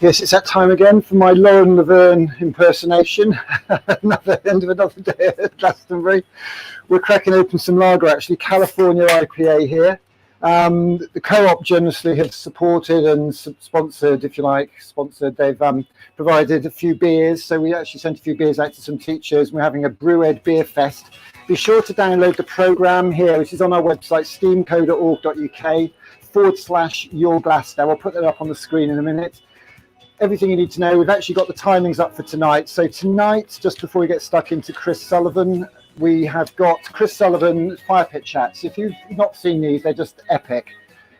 Yes, it's that time again for my Lauren Laverne impersonation. Another end of another day at Glastonbury. We're cracking open some lager, actually, California IPA here. The co-op generously have supported and sponsored, if you like, They've provided a few beers. So we actually sent a few beers out to some teachers. We're having a Brewed Beer Fest. Be sure to download the programme here, which is on our website, steamco.org.uk/YourGlasto. I'll put that up on the screen in a minute. Everything you need to know. We've actually got the timings up for tonight. So tonight, just before we get stuck into Chris Sullivan, we have got Chris Sullivan Fire Pit Chats. If you've not seen these, they're just epic.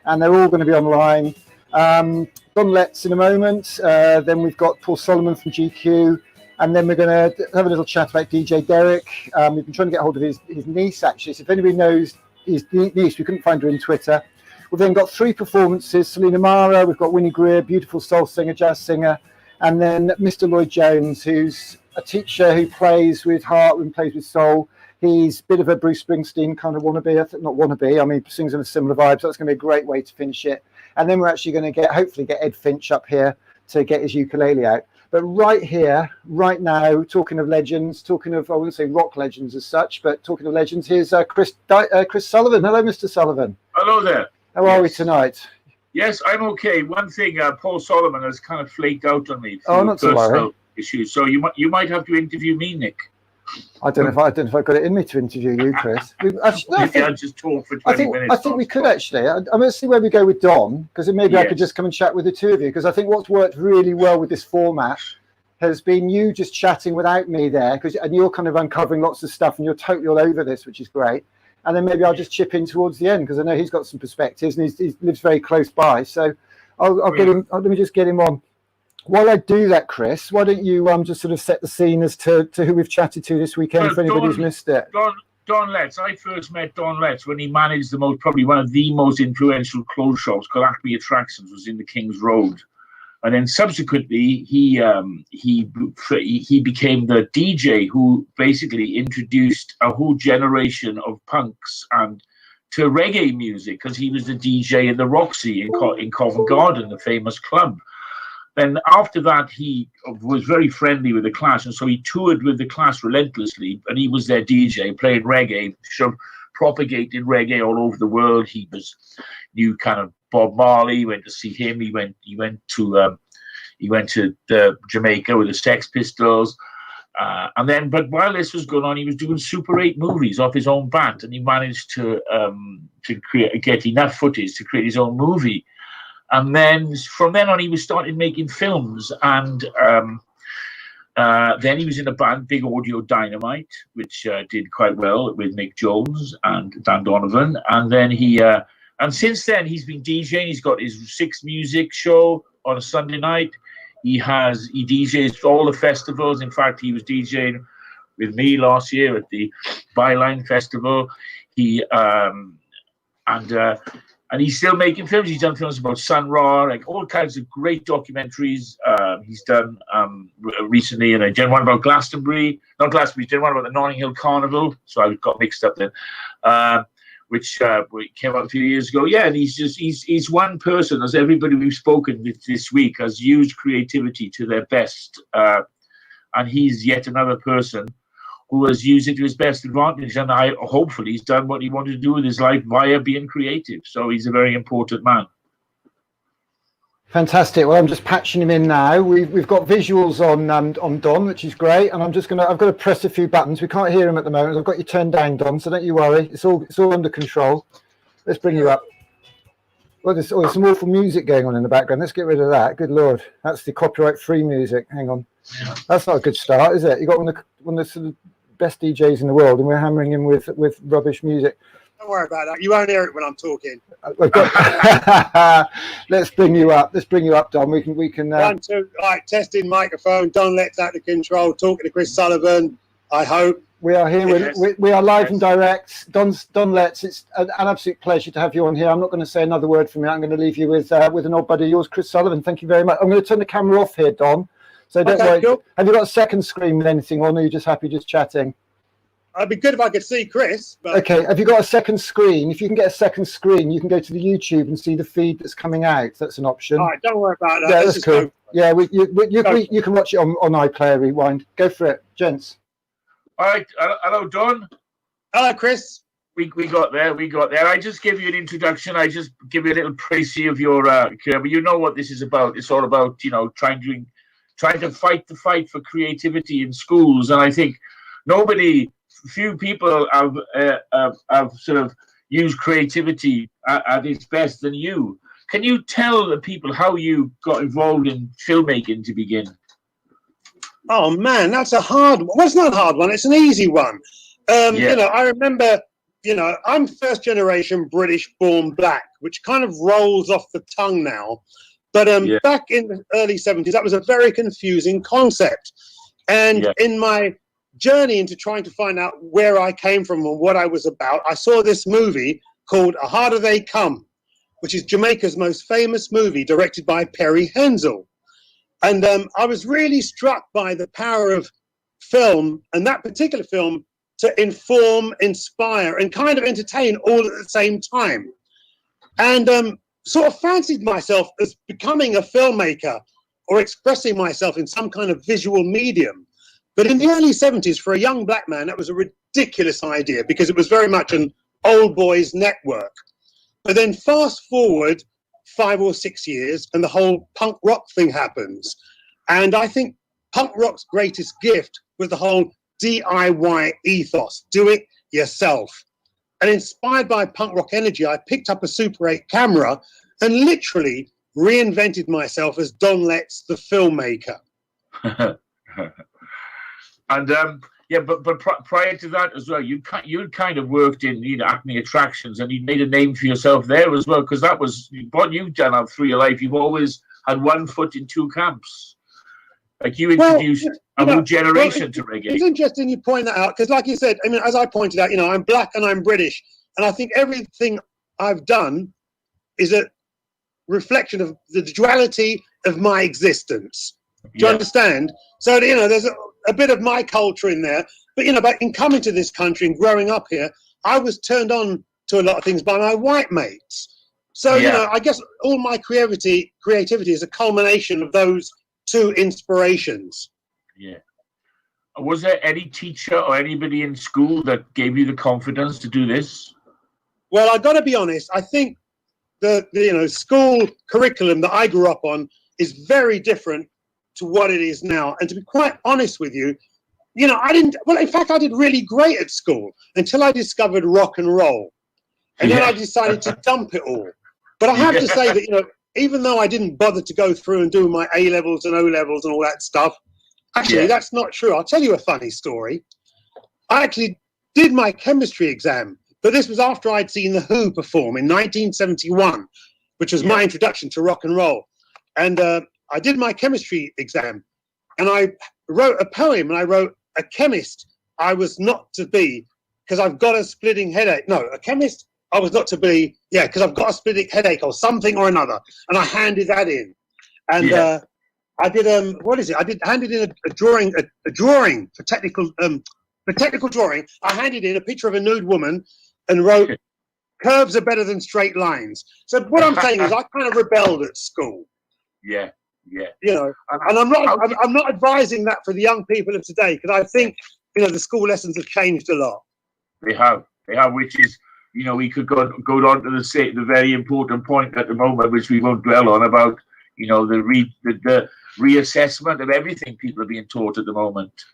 And they're all going to be online. Don Letts in a moment. Then we've got Paul Solomon from GQ. And then we're going to have a little chat about DJ Derek. We've been trying to get hold of his niece, actually. So if anybody knows his niece, we couldn't find her in Twitter. We've then got 3 performances, Selena Mara, we've got Winnie Greer, beautiful soul singer, jazz singer, and then Mr. Lloyd Jones, who's a teacher who plays with heart and plays with soul. He's a bit of a Bruce Springsteen kind of wannabe, not wannabe, I mean, sings in a similar vibe, so that's going to be a great way to finish it. And then we're actually going to hopefully get Ed Finch up here to get his ukulele out. But right here, right now, talking of legends, talking of, I wouldn't say rock legends as such, but talking of legends, here's Chris Sullivan. Hello, Mr. Sullivan. Hello there. How are we tonight? Yes, I'm okay. One thing, Paul Solomon has kind of flaked out on me. Oh, not to worry. Issues. So you might have to interview me, Nick. I don't know if I've got it in me to interview you, Chris. I'll just talk for 20 minutes. I think we could actually. I'm going to see where we go with Don, because maybe I could just come and chat with the two of you. Because I think what's worked really well with this format has been you just chatting without me there, and you're kind of uncovering lots of stuff, and you're totally all over this, which is great. And then maybe I'll just chip in towards the end because I know he's got some perspectives and he lives very close by. So I'll get him. Let me just get him on. While I do that, Chris, why don't you just sort of set the scene as to who we've chatted to this weekend for anybody who's missed it? Don Letts. I first met Don Letts when he managed probably one of the most influential clothes shops called Acme Attractions, was in the King's Road. And then subsequently, he became the DJ who basically introduced a whole generation of punks and to reggae music, because he was the DJ in the Roxy in Covent Garden, the famous club. Then after that, he was very friendly with the Clash, and so he toured with the Clash relentlessly, and he was their DJ playing reggae, propagated reggae all over the world. He knew kind of Bob Marley, went to see him. He went to Jamaica with the Sex Pistols, but while this was going on, he was doing Super 8 movies off his own bat, and he managed to get enough footage to create his own movie. And then from then on, he was started making films, and then he was in a band, Big Audio Dynamite, which did quite well with Mick Jones and Dan Donovan. And then and since then, he's been DJing. He's got his 6 Music show on a Sunday night. He DJs all the festivals. In fact, he was DJing with me last year at the Byline Festival. And he's still making films. He's done films about Sun Ra, like all kinds of great documentaries. He's done recently, and I did one about Glastonbury. Not Glastonbury, did one about the Notting Hill Carnival. So I got mixed up then. Which came out a few years ago. Yeah, and he's one person, as everybody we've spoken this week has used creativity to their best. And he's yet another person who has used it to his best advantage. And hopefully he's done what he wanted to do with his life via being creative. So he's a very important man. Fantastic. Well, I'm just patching him in now. We've got visuals on Don, which is great. And I've got to press a few buttons. We can't hear him at the moment. I've got you turned down, Don, so don't you worry. It's all under control. Let's bring you up. Well, there's some awful music going on in the background. Let's get rid of that. Good Lord. That's the copyright-free music. Hang on. That's not a good start, is it? You got one of the sort of best DJs in the world, and we're hammering him with rubbish music. Don't worry about that. You won't hear it when I'm talking. Let's bring you up. Let's bring you up, Don. We can. 1, 2. Right, testing microphone. Don Letts out of control. Talking to Chris Sullivan. I hope we are here. Yes. We are live and direct. Don Letts. It's an absolute pleasure to have you on here. I'm not going to say another word from you. I'm going to leave you with an old buddy of yours, Chris Sullivan. Thank you very much. I'm going to turn the camera off here, Don. So don't worry. Cool. Have you got a second screen with anything on, or are you just happy just chatting? It'd be good if I could see Chris. But... Okay, have you got a second screen? If you can get a second screen, you can go to the YouTube and see the feed that's coming out. That's an option. All right, don't worry about that. Yeah, that's cool. Yeah, you can watch it on iPlayer Rewind. Go for it, gents. All right. Hello, Don. Hello, Chris. We got there. I just give you an introduction. I just give you a little précis of your career. But you know what this is about. It's all about, trying to fight the fight for creativity in schools. And I think few people have sort of used creativity at its best than you. Can you tell the people how you got involved in filmmaking to begin? Oh man, that's a hard one. Well, it's not a hard one. It's an easy one. I remember, I'm first generation British born black, which kind of rolls off the tongue now. But back in the early 70s, that was a very confusing concept. And in my journey into trying to find out where I came from and what I was about, I saw this movie called A Harder They Come, which is Jamaica's most famous movie, directed by Perry Henzell. And I was really struck by the power of film, and that particular film, to inform, inspire, and kind of entertain all at the same time. And sort of fancied myself as becoming a filmmaker or expressing myself in some kind of visual medium. But in the early 70s, for a young black man, that was a ridiculous idea because it was very much an old boys network. But then fast forward 5 or 6 years and the whole punk rock thing happens. And I think punk rock's greatest gift was the whole DIY ethos, do it yourself. And inspired by punk rock energy, I picked up a Super 8 camera and literally reinvented myself as Don Letts, the filmmaker. And but prior to that as well, you'd kind of worked in Acme Attractions, and you made a name for yourself there as well, because that was what you've done through your life. You've always had one foot in two camps. Like you introduced a new generation to reggae. It's interesting you point that out because, like you said, I mean, as I pointed out, I'm black and I'm British, and I think everything I've done is a reflection of the duality of my existence. Do you understand? So there's a bit of my culture in there, but but in coming to this country and growing up here, I was turned on to a lot of things by my white mates. So I guess all my creativity is a culmination of those two inspirations. Yeah. Was there any teacher or anybody in school that gave you the confidence to do this? Well, I got to be honest. I think the school curriculum that I grew up on is very different to what it is now. And to be quite honest with you, I didn't. Well, in fact, I did really great at school until I discovered rock and roll, and then I decided to dump it all. But I have to say that even though I didn't bother to go through and do my A levels and O levels and all that stuff, actually that's not true. I'll tell you a funny story. I actually did my chemistry exam, but this was after I'd seen The Who perform in 1971, which was my introduction to rock and roll. And I did my chemistry exam, and I wrote a poem, and I wrote, "A chemist I was not to be because I've got a splitting headache." No, a chemist I was not to be, because I've got a splitting headache or something or another. And I handed that in. And I did, handed in a drawing for technical drawing. I handed in a picture of a nude woman and wrote, "Curves are better than straight lines." So what I'm saying is I kind of rebelled at school. Yeah. And I'm not advising that for the young people of today, because I think, the school lessons have changed a lot. They have, which is, we could go on to the very important point at the moment, which we won't dwell on, about the reassessment of everything people are being taught at the moment.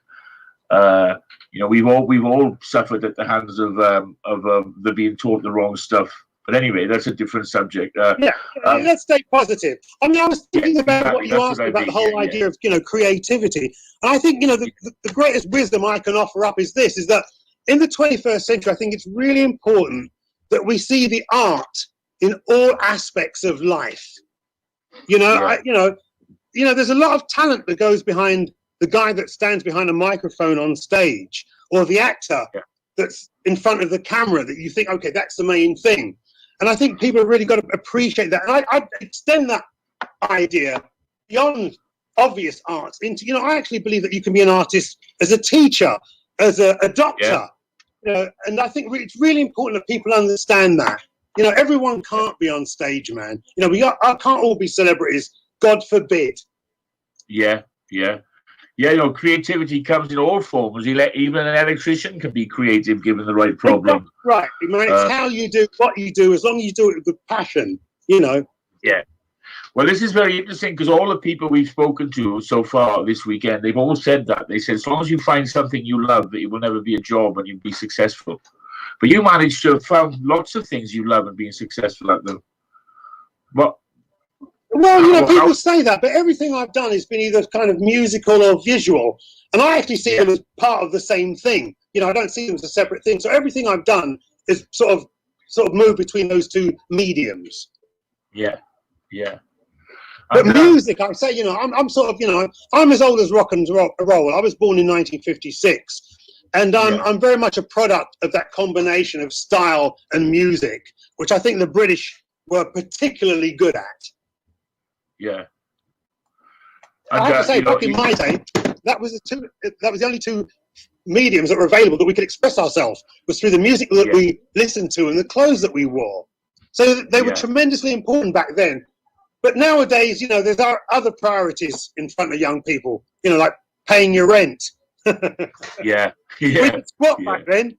We've all suffered at the hands of the being taught the wrong stuff. But anyway, that's a different subject. Let's stay positive. I mean, I was thinking about what you asked about the whole idea of creativity, and I think the greatest wisdom I can offer up is this: is that in the 21st century, I think it's really important that we see the art in all aspects of life. There's a lot of talent that goes behind the guy that stands behind a microphone on stage, or the actor that's in front of the camera that you think, okay, that's the main thing. And I think people have really got to appreciate that. And I extend that idea beyond obvious arts into, I actually believe that you can be an artist as a teacher, as a doctor. And I think it's really important that people understand that. Everyone can't be on stage, man. I can't all be celebrities, God forbid. Yeah, yeah. Yeah, creativity comes in all forms. Even an electrician can be creative given the right problem. Right. I mean, it's how you do what you do, as long as you do it with passion, Yeah. Well, this is very interesting because all the people we've spoken to so far this weekend, they've all said that. They said, as long as you find something you love, it will never be a job and you'll be successful. But you managed to have found lots of things you love and being successful at them. Well, people say that, but everything I've done has been either kind of musical or visual. And I actually see them as part of the same thing. I don't see them as a separate thing. So everything I've done is sort of moved between those two mediums. Yeah, yeah. But music, I say, I'm sort of, I'm as old as rock and roll. I was born in 1956. And I'm very much a product of that combination of style and music, which I think the British were particularly good at. Yeah. And, I have to say, back in my day, that was the only two mediums that were available that we could express ourselves, was through the music that we listened to and the clothes that we wore. So they were tremendously important back then. But nowadays, there's other priorities in front of young people, like paying your rent. Yeah. We could squat back then.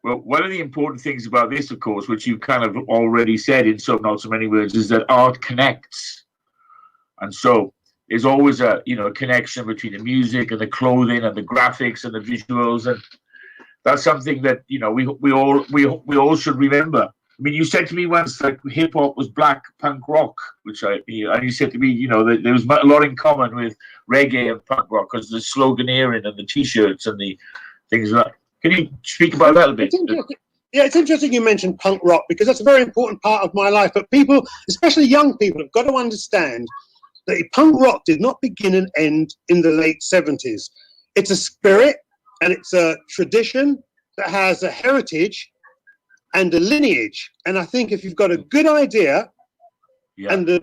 Well, one of the important things about this, of course, which you kind of already said in not so many words, is that art connects. And so there's always a connection between the music and the clothing and the graphics and the visuals, and that's something that we all should remember. I mean, you said to me once that hip hop was black punk rock, and you said to me, that there was a lot in common with reggae and punk rock because the sloganeering and the T-shirts and the things like that. Can you speak about that a bit? It's interesting you mentioned punk rock because that's a very important part of my life. But people, especially young people, have got to understand that punk rock did not begin and end in the late 70s. It's a spirit and it's a tradition that has a heritage and a lineage. And I think if you've got a good idea and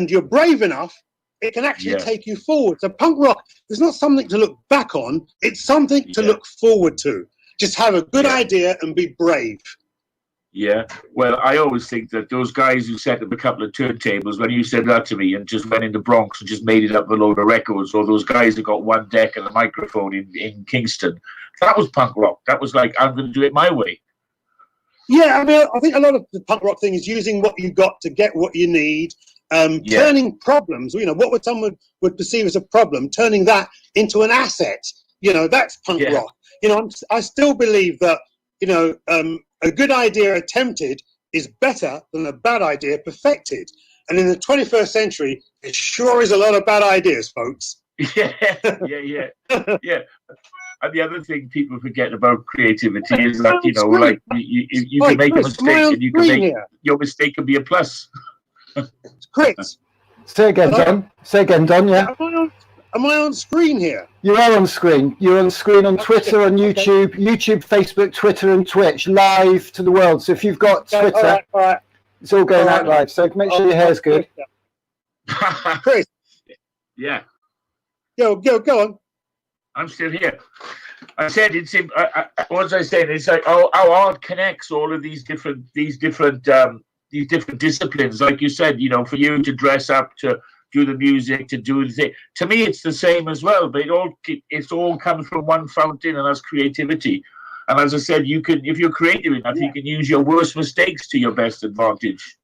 you're brave enough, it can actually take you forward. So punk rock is not something to look back on. It's something to look forward to. Just have a good idea and be brave. Yeah. Well, I always think that those guys who set up a couple of turntables, when you said that to me and just went in the Bronx and just made it up with a load of records, or those guys who got one deck and a microphone in Kingston, that was punk rock. That was like, I'm going to do it my way. Yeah, I mean, I think a lot of the punk rock thing is using what you got to get what you need. Turning problems, what someone would perceive as a problem, turning that into an asset, that's punk rock. I still believe that, a good idea attempted is better than a bad idea perfected. And in the 21st century, there sure is a lot of bad ideas, folks. Yeah. And the other thing people forget about creativity is that, you can make a mistake and you can make your mistake can be a plus. Chris. Say again, Don. Say again, Don, yeah. Am I on screen here? You are on screen. You're on screen on Twitter, on YouTube, Facebook, Twitter, and Twitch, live to the world. So if you've got Twitter, all right. It's all going out live. So make sure your hair's good. Chris. Yeah. Go on. I'm still here. I said what was I saying? It's like how art connects all of these different disciplines. Like you said, for you to dress up, to do the music, to do the thing. To me, it's the same as well. But it all comes from one fountain, and that's creativity. And as I said, if you're creative enough, you can use your worst mistakes to your best advantage.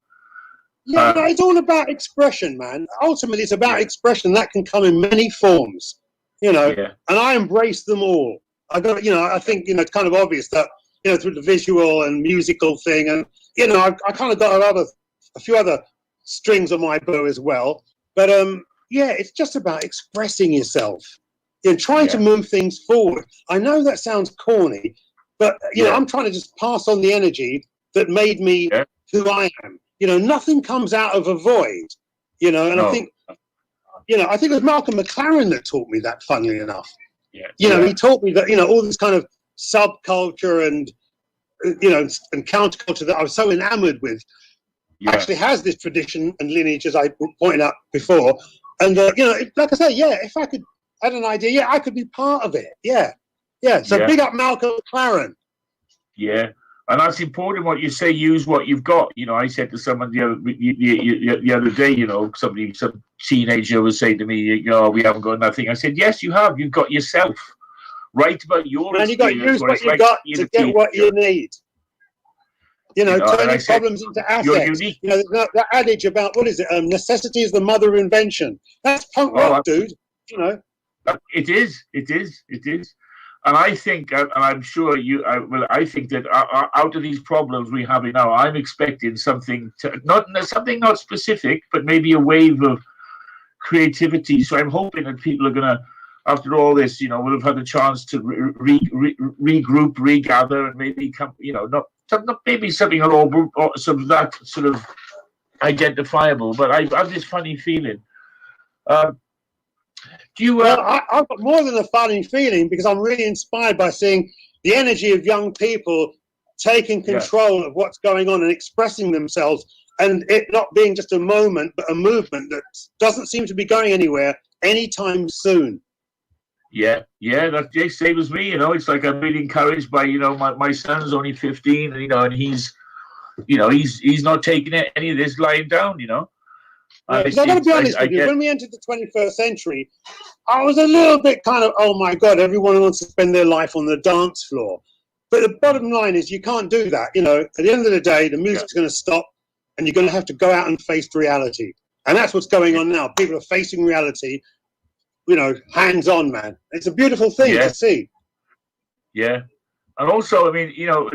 Yeah, it's all about expression, man. Ultimately, it's about expression that can come in many forms. And I embrace them all. I think it's kind of obvious that through the visual and musical thing, and I kind of got a few other strings on my bow as well. But it's just about expressing yourself, trying to move things forward. I know that sounds corny, but I'm trying to just pass on the energy that made me who I am. Nothing comes out of a void. And no. I think it was Malcolm McLaren that taught me that, funnily enough. He taught me that, all this kind of subculture and counterculture that I was so enamored with actually has this tradition and lineage, as I pointed out before. And, like I say, if I could add an idea, I could be part of it. Yeah. So big up Malcolm McLaren. Yeah. And that's important. What you say, use what you've got. You know, I said to someone the other day, you know, some teenager was saying to me, you know, we haven't got nothing. I said, yes, you have. You've got yourself. Write about your and you got to use what you got to get what you need. You know, turning problems into assets. You know, that adage about, what is it? Necessity is the mother of invention. That's punk rock, dude. You know. It is. And I think, and I'm sure I think that out of these problems we have now, I'm expecting something, not specific, but maybe a wave of creativity. So I'm hoping that people are going to, after all this, you know, will have had a chance to regroup, regather, and maybe come, you know, not maybe something at all, or some of that sort of identifiable. But I have this funny feeling. I've got more than a funny feeling, because I'm really inspired by seeing the energy of young people taking control of what's going on and expressing themselves, and it not being just a moment, but a movement that doesn't seem to be going anywhere anytime soon. Yeah, that same as me. You know, it's like I'm really encouraged by, you know, my son's only 15, and you know, and he's not taking any of this lying down. You know. I've got to be honest with you. When we entered the 21st century, I was a little bit kind of, oh my God, everyone wants to spend their life on the dance floor. But the bottom line is, you can't do that. You know, at the end of the day, the music's going to stop, and you're going to have to go out and face reality. And that's what's going on now. People are facing reality, you know, hands on, man. It's a beautiful thing to see. Yeah. And also, I mean, you know,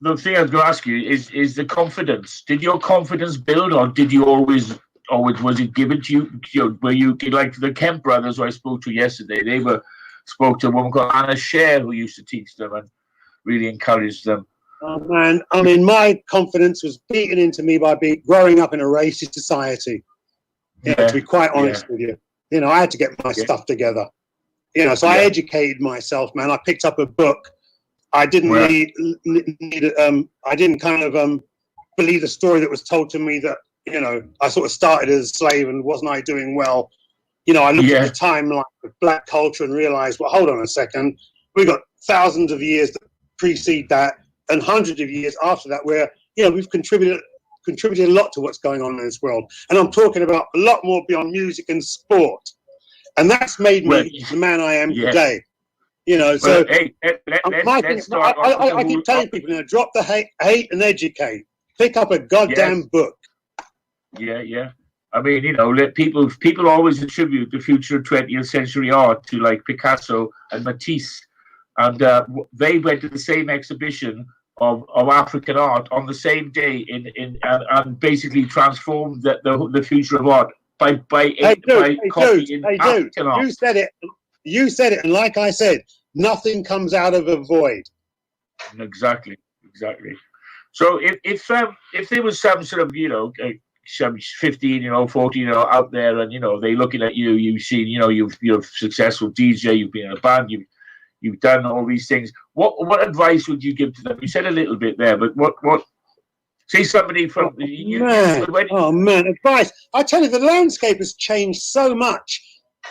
the thing I was going to ask you is the confidence. Did your confidence build, or did you always, or was it given to you? You know, were you like the Kemp brothers who I spoke to yesterday? They spoke to a woman called Anna Scher, who used to teach them and really encouraged them. Oh man, I mean, my confidence was beaten into me by growing up in a racist society. You know, to be quite honest with you, you know, I had to get my stuff together. You know, so I educated myself, man. I picked up a book. I didn't I didn't kind of believe the story that was told to me that, you know, I sort of started as a slave and wasn't I doing well? You know, I looked at the timeline of black culture and realized, well, hold on a second. We've got thousands of years that precede that, and hundreds of years after that, where, you know, we've contributed a lot to what's going on in this world. And I'm talking about a lot more beyond music and sport. And that's made me the man I am today. You know, so I keep telling people, you know, drop the hate and educate. Pick up a goddamn book. Yeah. I mean, you know, people always attribute the future of 20th century art to like Picasso and Matisse, and they went to the same exhibition of African art on the same day and basically transformed the future of art by copying African art. You said it, and like I said, nothing comes out of a void. Exactly. So if there was some sort of, you know, some 15, you know, 14, you know, out there, and you know, they looking at you, you've seen, you know, you're a successful DJ, you've been in a band, you've done all these things. What advice would you give to them? You said a little bit there, but what? Say somebody from advice. I tell you, the landscape has changed so much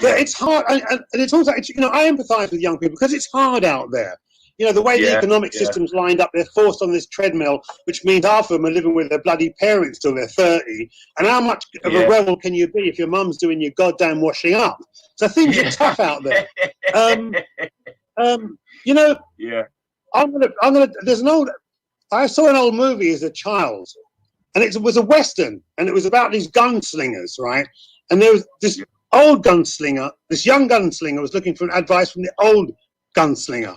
that it's hard, and it's also, you know, I empathise with young people because it's hard out there. You know, the way the economic system's lined up, they're forced on this treadmill, which means half of them are living with their bloody parents till they're 30. And how much of a rebel can you be if your mum's doing your goddamn washing up? So things are tough out there. You know, there's an old, I saw an old movie as a child, and it was a Western, and it was about these gunslingers, right? And there was this old gunslinger, this young gunslinger was looking for advice from the old gunslinger.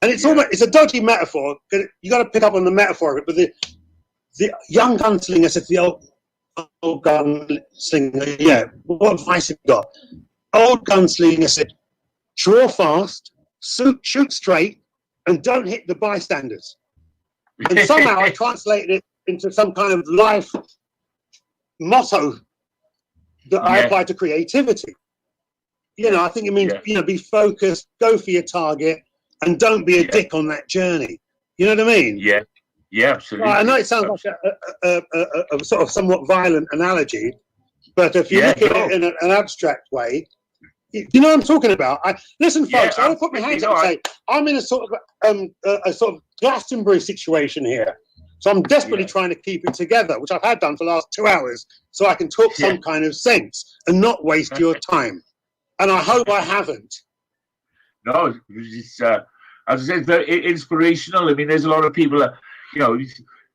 And it's almost, it's a dodgy metaphor. You got to pick up on the metaphor of it. But the young gunslinger said to the old gunslinger, what advice have you got? Old gunslinger said, draw fast, shoot straight, and don't hit the bystanders. And somehow I translated it into some kind of life motto that I apply to creativity. You know, I think it means, you know, be focused, go for your target, and don't be a dick on that journey. You know what I mean? Yeah, absolutely. I know it sounds like a sort of somewhat violent analogy, but if you look at it in an abstract way, You know what I'm talking about? Listen, folks. Yeah, I want to put my hands up and say I'm in a sort of Glastonbury situation here. So I'm desperately trying to keep it together, which I've had done for the last 2 hours, so I can talk some kind of sense and not waste your time. And I hope I haven't. No, it's as I said, very inspirational. I mean, there's a lot of people. You know,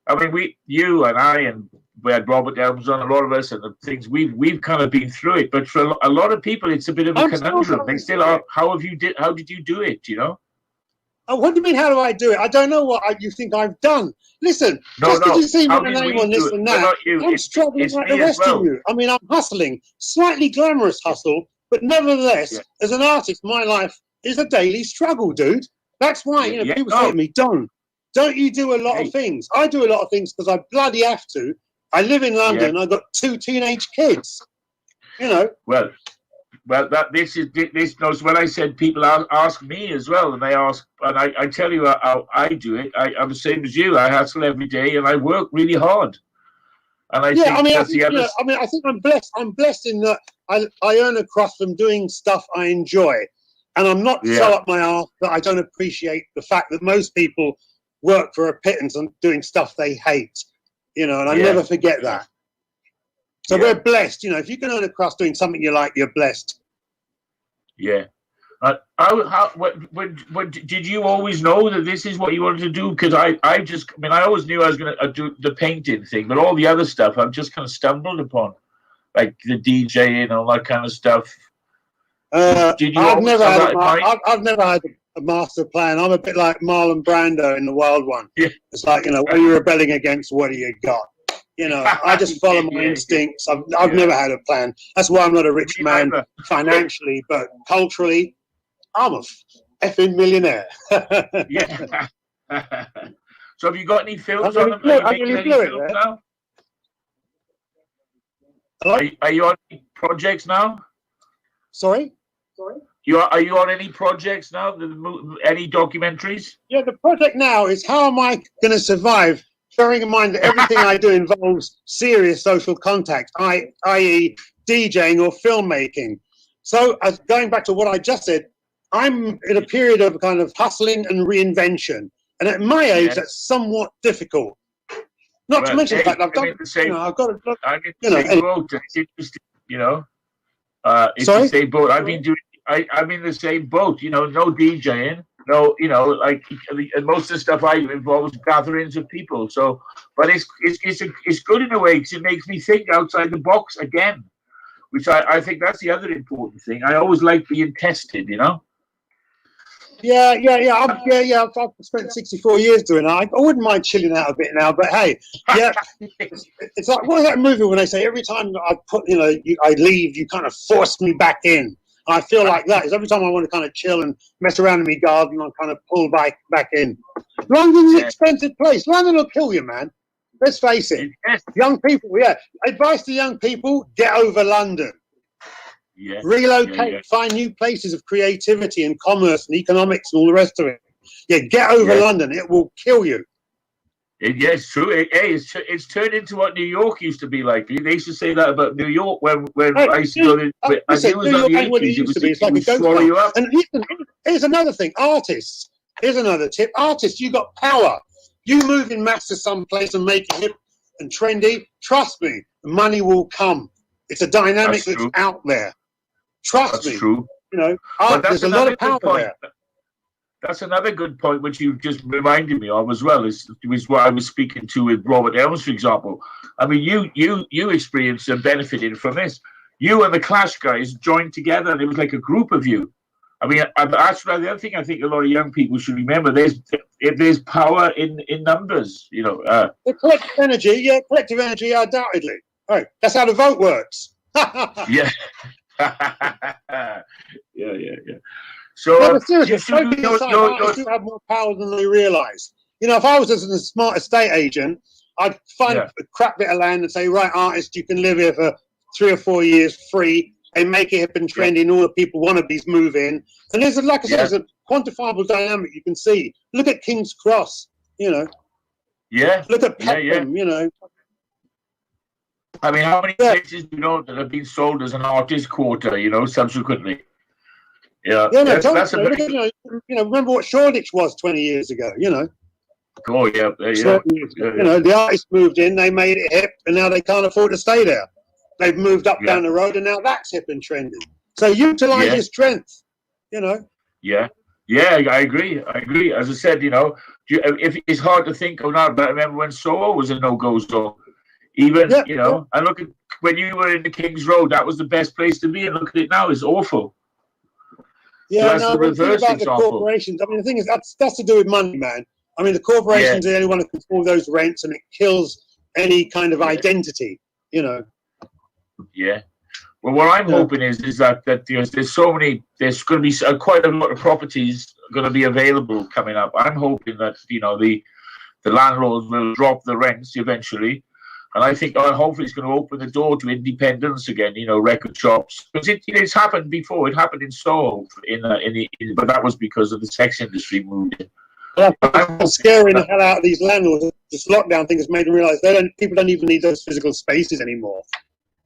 I mean, you and I, and we had Robert Elms on. A lot of us, and the things we've kind of been through it. But for a lot of people, it's a bit of a conundrum. They still are. How did you do it? You know. Oh, what do you mean? How do I do it? I don't know what you think I've done. Listen, just because you see my name on this and that, I'm struggling like the rest of you. I mean, I'm hustling, slightly glamorous hustle, but nevertheless, as an artist, my life is a daily struggle, dude. That's why people say to me, don't you do a lot of things? I do a lot of things because I bloody have to. I live in London. And I've got 2 teenage kids. You know. Well, this knows when I said people ask me as well, and they ask, and I tell you how I do it. I'm the same as you. I hustle every day, and I work really hard. And I think that's the other. I think I'm blessed. I'm blessed in that I earn a crust from doing stuff I enjoy, and I'm not so up my arse that I don't appreciate the fact that most people work for a pittance and doing stuff they hate. You know, and I never forget that. So we're blessed, you know. If you can earn a crust doing something you like, you're blessed. Yeah. What did you always know that this is what you wanted to do? Because I always knew I was going to do the painting thing, but all the other stuff I've just kind of stumbled upon, like the DJing and all that kind of stuff. I've never had a master plan. I'm a bit like Marlon Brando in The Wild One. Yeah. It's like, what are you rebelling against? What do you got? I just follow my instincts. I've never had a plan. That's why I'm not a rich man financially, but culturally, I'm a effing millionaire. Yeah. So have you got any films on them? Are you making any films now? Are you on any projects now? Sorry? Are you on any projects now? Any documentaries? Yeah, the project now is how am I going to survive? Bearing in mind that everything I do involves serious social contact, i.e. DJing or filmmaking. So going back to what I just said, I'm in a period of kind of hustling and reinvention. And at my age, that's somewhat difficult. Not to mention the fact I've done, I've got to, I'm in the same boat. It's interesting, it's the same boat. I'm in the same boat, no DJing. No, and most of the stuff I do involves gatherings of people. So, but it's good in a way because it makes me think outside the box again, which I think that's the other important thing. I always like being tested, Yeah. I've spent 64 years doing that. I wouldn't mind chilling out a bit now, but hey, it's like what is that movie when they say every time I leave, you kind of force me back in. I feel like that is every time I want to kind of chill and mess around in my garden, I kind of pull back in. London's an expensive place. London will kill you, man. Let's face it. Young people, advice to young people: get over London. Relocate, find new places of creativity and commerce and economics and all the rest of it. Get over London. It will kill you. It's true. It's turned into what New York used to be like. They used to say that about New York when I used to go to. It's like a ghost town. You up. And here's another thing. Artists. Here's another tip. Artists, you got power. You move in mass to some place and make it hip and trendy. Trust me, the money will come. It's a dynamic that's out there. Trust me. That's true. There's a lot of power there. That's another good point, which you just reminded me of as well, is what I was speaking to with Robert Elms, for example. I mean, you experienced and benefited from this. You and the Clash guys joined together, and it was like a group of you. I mean, that's the other thing I think a lot of young people should remember. There's power in numbers, The collective energy, undoubtedly. Right, that's how the vote works. Yeah. Yeah. So, seriously, artists do have more power than they realise. If I was a smart estate agent, I'd find a crap bit of land and say, right, artist, you can live here for 3 or 4 years free and make it hip and trendy, and all the people wannabes move in. And there's, like I said, there's a quantifiable dynamic you can see. Look at King's Cross, Yeah. Look at Peckham, I mean, how many places do you know that have been sold as an artist quarter, subsequently? Yeah, Yeah, no, that's a very remember what Shoreditch was 20 years ago, oh yeah, yeah, Certain years ago. yeah. The artists moved in, they made it hip, and now they can't afford to stay there. They've moved up Yeah. down the road, and now that's hip and trendy. So utilize your strength, Yeah, yeah, I agree. As I said, if it's hard to think of now, but I remember when Soho was a no-go zone. Even, and look at when you were in the King's Road, that was the best place to be. And look at it now, it's awful. Yeah, So that's no, the but the thing reverse about the example. corporations, I mean, the thing is, that's to do with money, man. I mean, the corporations are the only one who control those rents, and it kills any kind of identity, Yeah. Well, what I'm hoping is that there's going to be quite a lot of properties going to be available coming up. I'm hoping that the landlords will drop the rents eventually, and I think hopefully it's going to open the door to independence again. Record shops, because it's happened before. It happened in Soho, but that was because of the sex industry moved in. I'm scaring the hell out of these landlords. This lockdown thing has made them realise people don't even need those physical spaces anymore.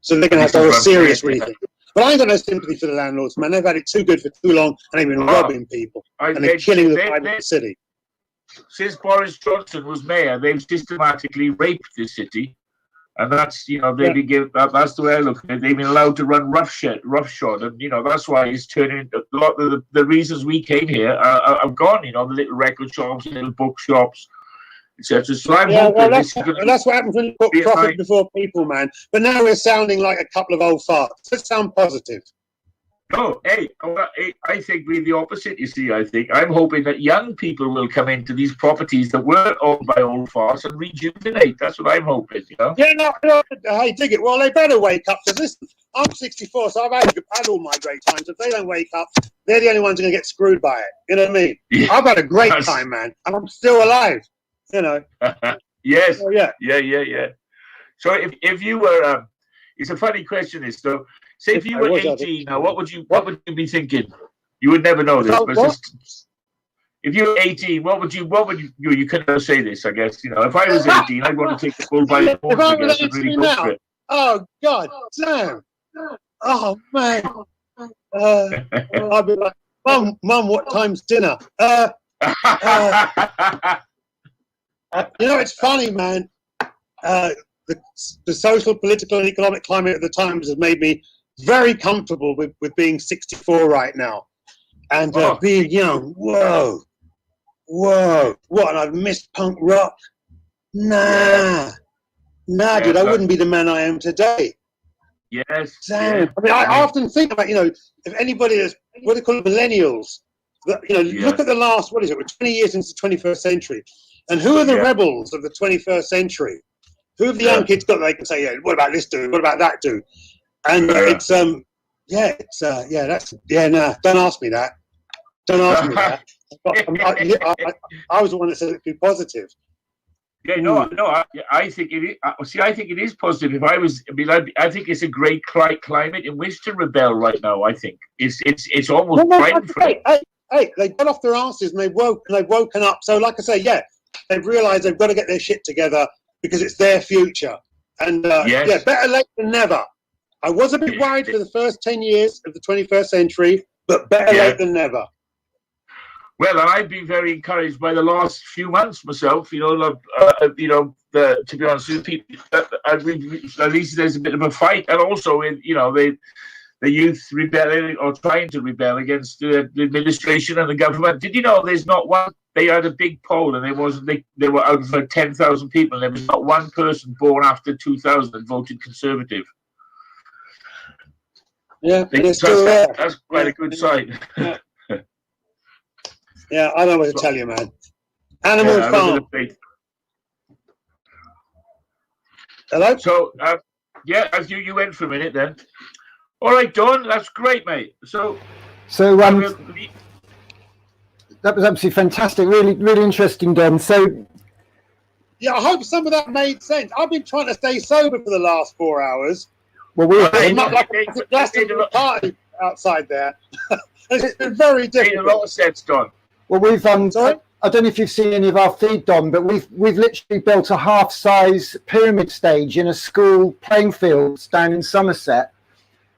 So they're going to have to have a serious rethink. But I ain't got no sympathy for the landlords, man. They've had it too good for too long, and they've been robbing people, and they're killing the vibe of the city. Since Boris Johnson was mayor, they've systematically raped the city, and that's that's the way I look at it. They've been allowed to run roughshod, and that's why it's turning. A lot of the reasons we came here are gone. The little record shops, little bookshops, etc. So I'm hoping that's what happens when you put profit before people, man. But now we're sounding like a couple of old farts. Let's sound positive. No, I think we're the opposite, you see. I'm hoping that young people will come into these properties that were owned by old farts and rejuvenate. That's what I'm hoping, Yeah, no, hey, dig it. Well, they better wake up, because listen, I'm 64, so I've had all my great times. If they don't wake up, they're the only ones going to get screwed by it. You know what I mean? Yeah. I've had a great time, man, and I'm still alive, Yes. Oh, yeah. Yeah. So if you were, it's a funny question, this, though. Say if you were 18 now, what would you be thinking? You would never know this, but if you were 18, what would you can never say this, I guess. If I was 18, I'd want to take the bull by the horns, I guess, and really go for it. Oh God, damn! Oh man, I'd be like, Mum, what time's dinner? It's funny, man. The social, political, and economic climate of the times has made me very comfortable with being 64 right now, and being young. Whoa, what? And I've missed punk rock. Nah, dude, I wouldn't be the man I am today. Yes. Damn. I mean, I often think about, if anybody is what they call it, millennials. Look at the last, what is it? We're 20 years into the 21st century, and who are the rebels of the 21st century? Who have the young kids got? They can say, what about this dude? What about that dude? And nah, don't ask me that. Don't ask me that. I was the one that said it'd be positive. Yeah, no. I think it is. I think it is positive. I think it's a great climate in which to rebel right now. I think it's almost right for it. Hey, they got off their asses and they've woken up. So, like I say, they've realised they've got to get their shit together because it's their future. And better late than never. I was a bit worried for the first 10 years of the 21st century, but better late than never. Well, and I've been very encouraged by the last few months myself. To be honest with people, at least there's a bit of a fight, and also the youth rebelling or trying to rebel against the administration and the government. Did you know there's not one? They had a big poll, and they were out of 10,000 people, and there was not one person born after 2000 that voted Conservative. Yeah, that's quite a good sign. Yeah, I don't know what to tell you, man. Animal Farm. Hello? So, as you went for a minute then. All right, Don, that's great, mate. So that was absolutely fantastic. Really, really interesting, Don. So, yeah, I hope some of that made sense. I've been trying to stay sober for the last 4 hours. Well, I'm not like a Glastonbury party outside there. It's been very difficult. Made a lot of sense, Don. Well, we've I don't know if you've seen any of our feed, Don, but we've literally built a half-size pyramid stage in a school playing fields down in Somerset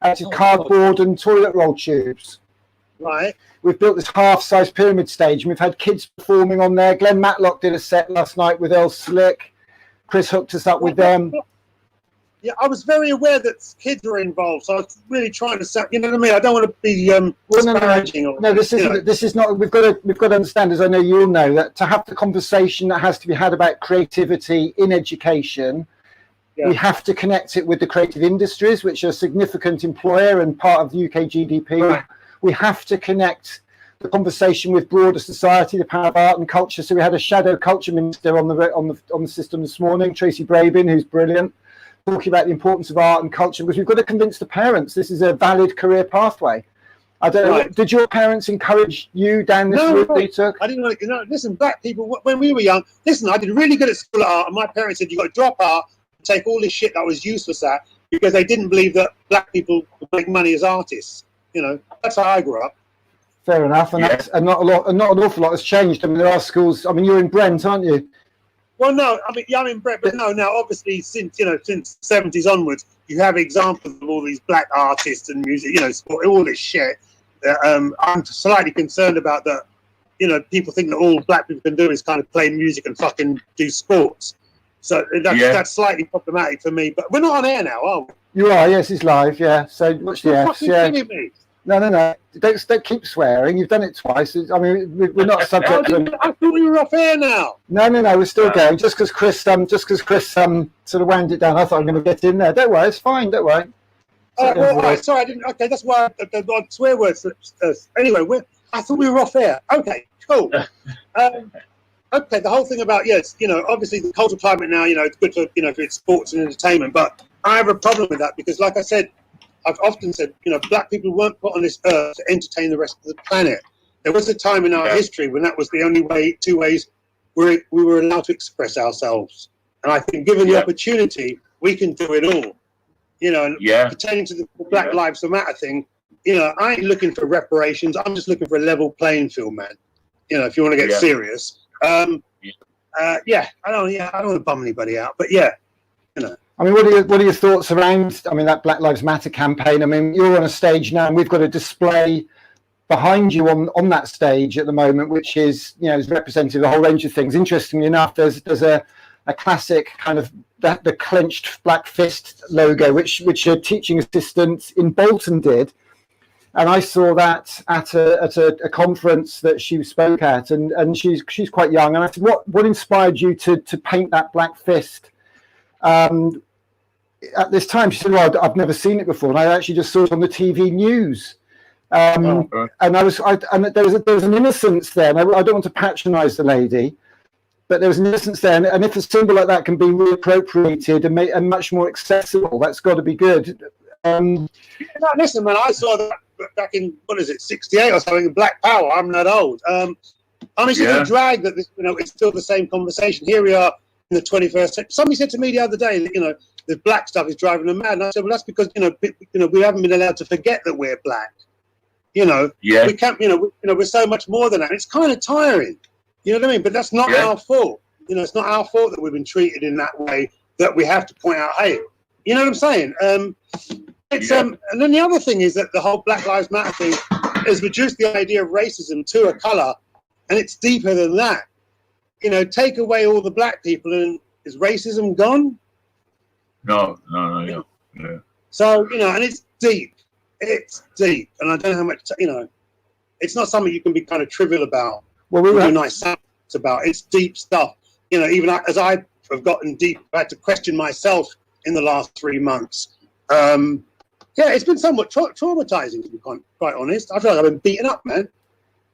out of cardboard and toilet roll tubes. Right. We've built this half-size pyramid stage, and we've had kids performing on there. Glenn Matlock did a set last night with Earl Slick. Chris hooked us up with them. Yeah, I was very aware that kids were involved, so I was really trying to sound, you know what I mean? I don't want to be disparaging. No, this isn't. This is not. We've got to understand, as I know you all know, that to have the conversation that has to be had about creativity in education, we have to connect it with the creative industries, which are a significant employer and part of the UK GDP. Right. We have to connect the conversation with broader society, the power of art and culture. So we had a shadow culture minister on the system this morning, Tracy Brabin, who's brilliant, talking about the importance of art and culture, because we've got to convince the parents this is a valid career pathway. I don't know. Did your parents encourage you down this route they took? I didn't want to. No, listen, black people, when we were young, listen, I did really good at school at art, and my parents said, you got to drop art and take all this shit that was useless at, because they didn't believe that black people would make money as artists. You know, that's how I grew up. Fair enough, and not an awful lot has changed. I mean, there are schools. I mean, you're in Brent, aren't you? Well, no, I mean, yeah, I'm in Brent, but no, now obviously since the 70s onwards, you have examples of all these black artists and music, all this shit. I'm slightly concerned about that. People think that all black people can do is kind of play music and fucking do sports. So that's slightly problematic for me. But we're not on air now, are we? You are, yes, it's live, yeah. So watch the F's, yeah. Me. No. Don't keep swearing. You've done it twice. I mean, we're not subject to. I thought we were off air now. No. We're still going. Just because Chris sort of wound it down, I thought I'm going to get in there. Don't worry, it's fine. Don't worry. Sorry, I didn't. Okay, that's why the swear words. Anyway, I thought we were off air. Okay, cool. Okay, the whole thing about obviously the cultural climate now, it's good for for its sports and entertainment, but I have a problem with that because, like I said, I've often said, black people weren't put on this earth to entertain the rest of the planet. There was a time in our history when that was the only two ways we were allowed to express ourselves. And I think given the opportunity, we can do it all. And pertaining to the Black Lives Matter thing, I ain't looking for reparations. I'm just looking for a level playing field, man. If you want to get serious. I don't want to bum anybody out, but I mean, what are your thoughts around? That Black Lives Matter campaign. I mean, you're on a stage now, and we've got a display behind you on that stage at the moment, which is is representative of a whole range of things. Interestingly enough, there's a classic kind of the clenched black fist logo, which a teaching assistant in Bolton did. And I saw that at a conference that she spoke at, and she's quite young. And I said, what inspired you to paint that black fist at this time? She said, well, I've never seen it before, and I actually just saw it on the TV news. And there was an innocence there. And I don't want to patronise the lady, but there was an innocence there. And if a symbol like that can be reappropriated and much more accessible, that's got to be good. Listen, man, I saw that back in, 68 or something, in Black Power. I'm not old. Honestly, the drag that it's still the same conversation. Here we are in the 21st century. Somebody said to me the other day that, the black stuff is driving them mad. And I said, well, that's because, we haven't been allowed to forget that we're black. We can't, we're so much more than that. It's kind of tiring. You know what I mean? But that's not our fault. It's not our fault that we've been treated in that way, that we have to point out, hey, you know what I'm saying? And then the other thing is that the whole Black Lives Matter thing has reduced the idea of racism to a colour, and it's deeper than that. Take away all the black people, and is racism gone? No. So and it's deep. It's deep, and I don't know how much. It's not something you can be kind of trivial about. Well, we do nice sounds about. It's deep stuff. Even as I have gotten deep, I had to question myself in the last 3 months. It's been somewhat traumatizing, to be quite honest. I feel like I've been beaten up, man.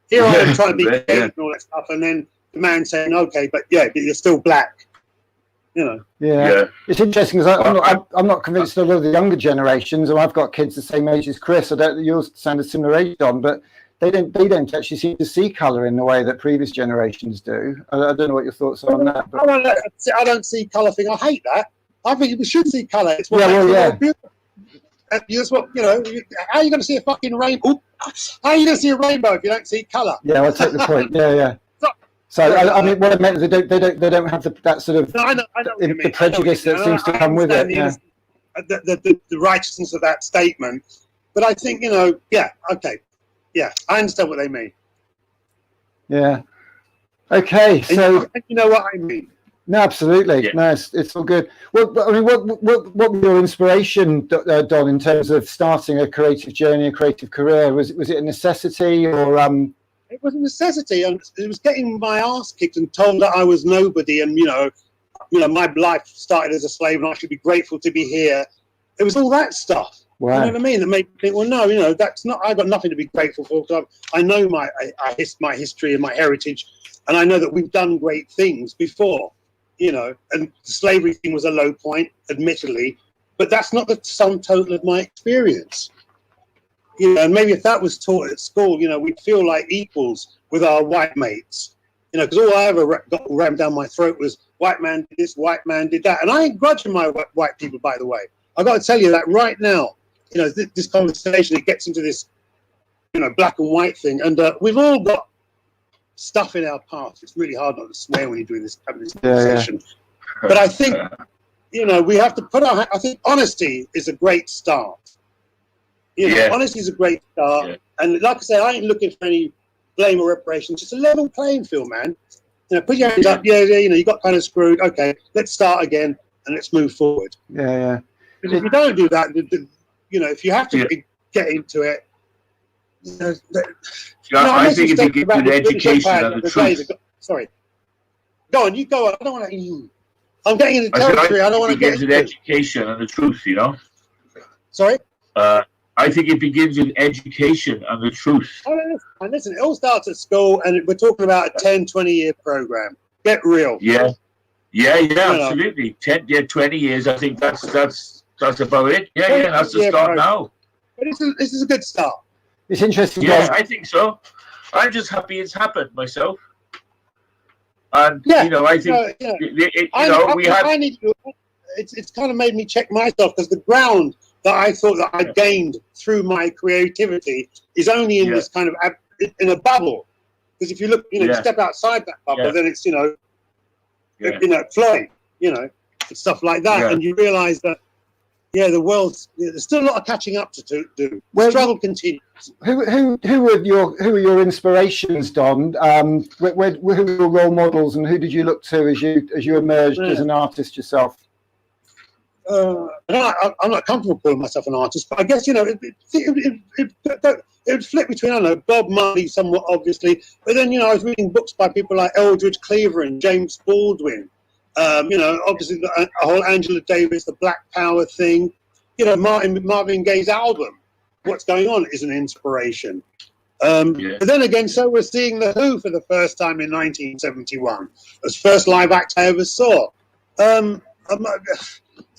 Here I am trying to be gay and all that stuff, and then the man saying, "Okay, but you're still black." It's interesting because I'm not convinced that a lot of the younger generations, and I've got kids the same age as Chris. I don't. Yours sound a similar age, John, but they don't actually seem to see colour in the way that previous generations do. I don't know what your thoughts are on that. But I don't see colour thing. I hate that. I think we should see colour. It's what beautiful. That's what how are you going to see a fucking rainbow? How are you going to see a rainbow if you don't see colour? Yeah, I take the point. Yeah. So I mean, what I meant is they don't have that sort of the prejudice that seems to come with it. Yeah. The righteousness of that statement, but I think okay, yeah, I understand what they mean. Yeah. Okay. So you know what I mean. no, absolutely. Yeah. No, it's all good. Well, I mean, what was your inspiration, Don, in terms of starting a creative journey, a creative career? Was it a necessity, or It was a necessity, and it was getting my ass kicked and told that I was nobody, and you know, my life started as a slave, and I should be grateful to be here. It was all that stuff. Wow. You know what I mean? That made me think, well, no, you know, that's not. I got nothing to be grateful for. Because I know my history and my heritage, and I know that we've done great things before. You know, and the slavery thing was a low point, admittedly, but that's not the sum total of my experience. You know, and maybe if that was taught at school, you know, we'd feel like equals with our white mates. You know, because all I ever got rammed down my throat was white man did this, white man did that, and I ain't grudging my white people, by the way. I got to tell you that right now. You know, this conversation, it gets into this, you know, black and white thing, and we've all got stuff in our past. It's really hard not to swear when you're doing this, having this conversation. Yeah. But I think, you know, we have to put I think honesty is a great start. You know, honesty is a great start. Yeah. And like I said, I ain't looking for any blame or reparations. Just a level playing field, man. You know, put your hands up. Yeah, you know, you got kind of screwed. Okay, let's start again and let's move forward. Yeah. Because if you don't do that, you know, if you have to get into it, you know, I think if you get to the education and the truth. Sorry. Go on, you go on. I don't want to. I'm getting into territory. I don't want to get into the education and the truth, you know? Sorry? I think it begins with education and the truth. And listen, it all starts at school, and we're talking about a 10, 20-year program. Get real. Yeah, absolutely. 20 years, I think that's about it. Yeah, that's the start now. But this is a good start. It's interesting. Yeah, I think so. I'm just happy it's happened myself. And, you know, I think, it's kind of made me check myself, because the ground that I thought that I gained through my creativity is only in this kind of, in a bubble. Because if you look, you know, you step outside that bubble, then it's, you know, Floyd, you know, and stuff like that. Yeah. And you realize that, the world's, there's still a lot of catching up to do. The struggle continues. Who are your inspirations, Don? Who are your role models, and who did you look to as you emerged as an artist yourself? I'm not comfortable calling myself an artist, but I guess, you know, it would flip between, I don't know, Bob Marley somewhat obviously, but then, you know, I was reading books by people like Eldridge Cleaver and James Baldwin. You know, obviously the whole Angela Davis, the Black Power thing. You know, Marvin Gaye's album, What's Going On, is an inspiration. But then again, so we're seeing The Who for the first time in 1971. It was the first live act I ever saw.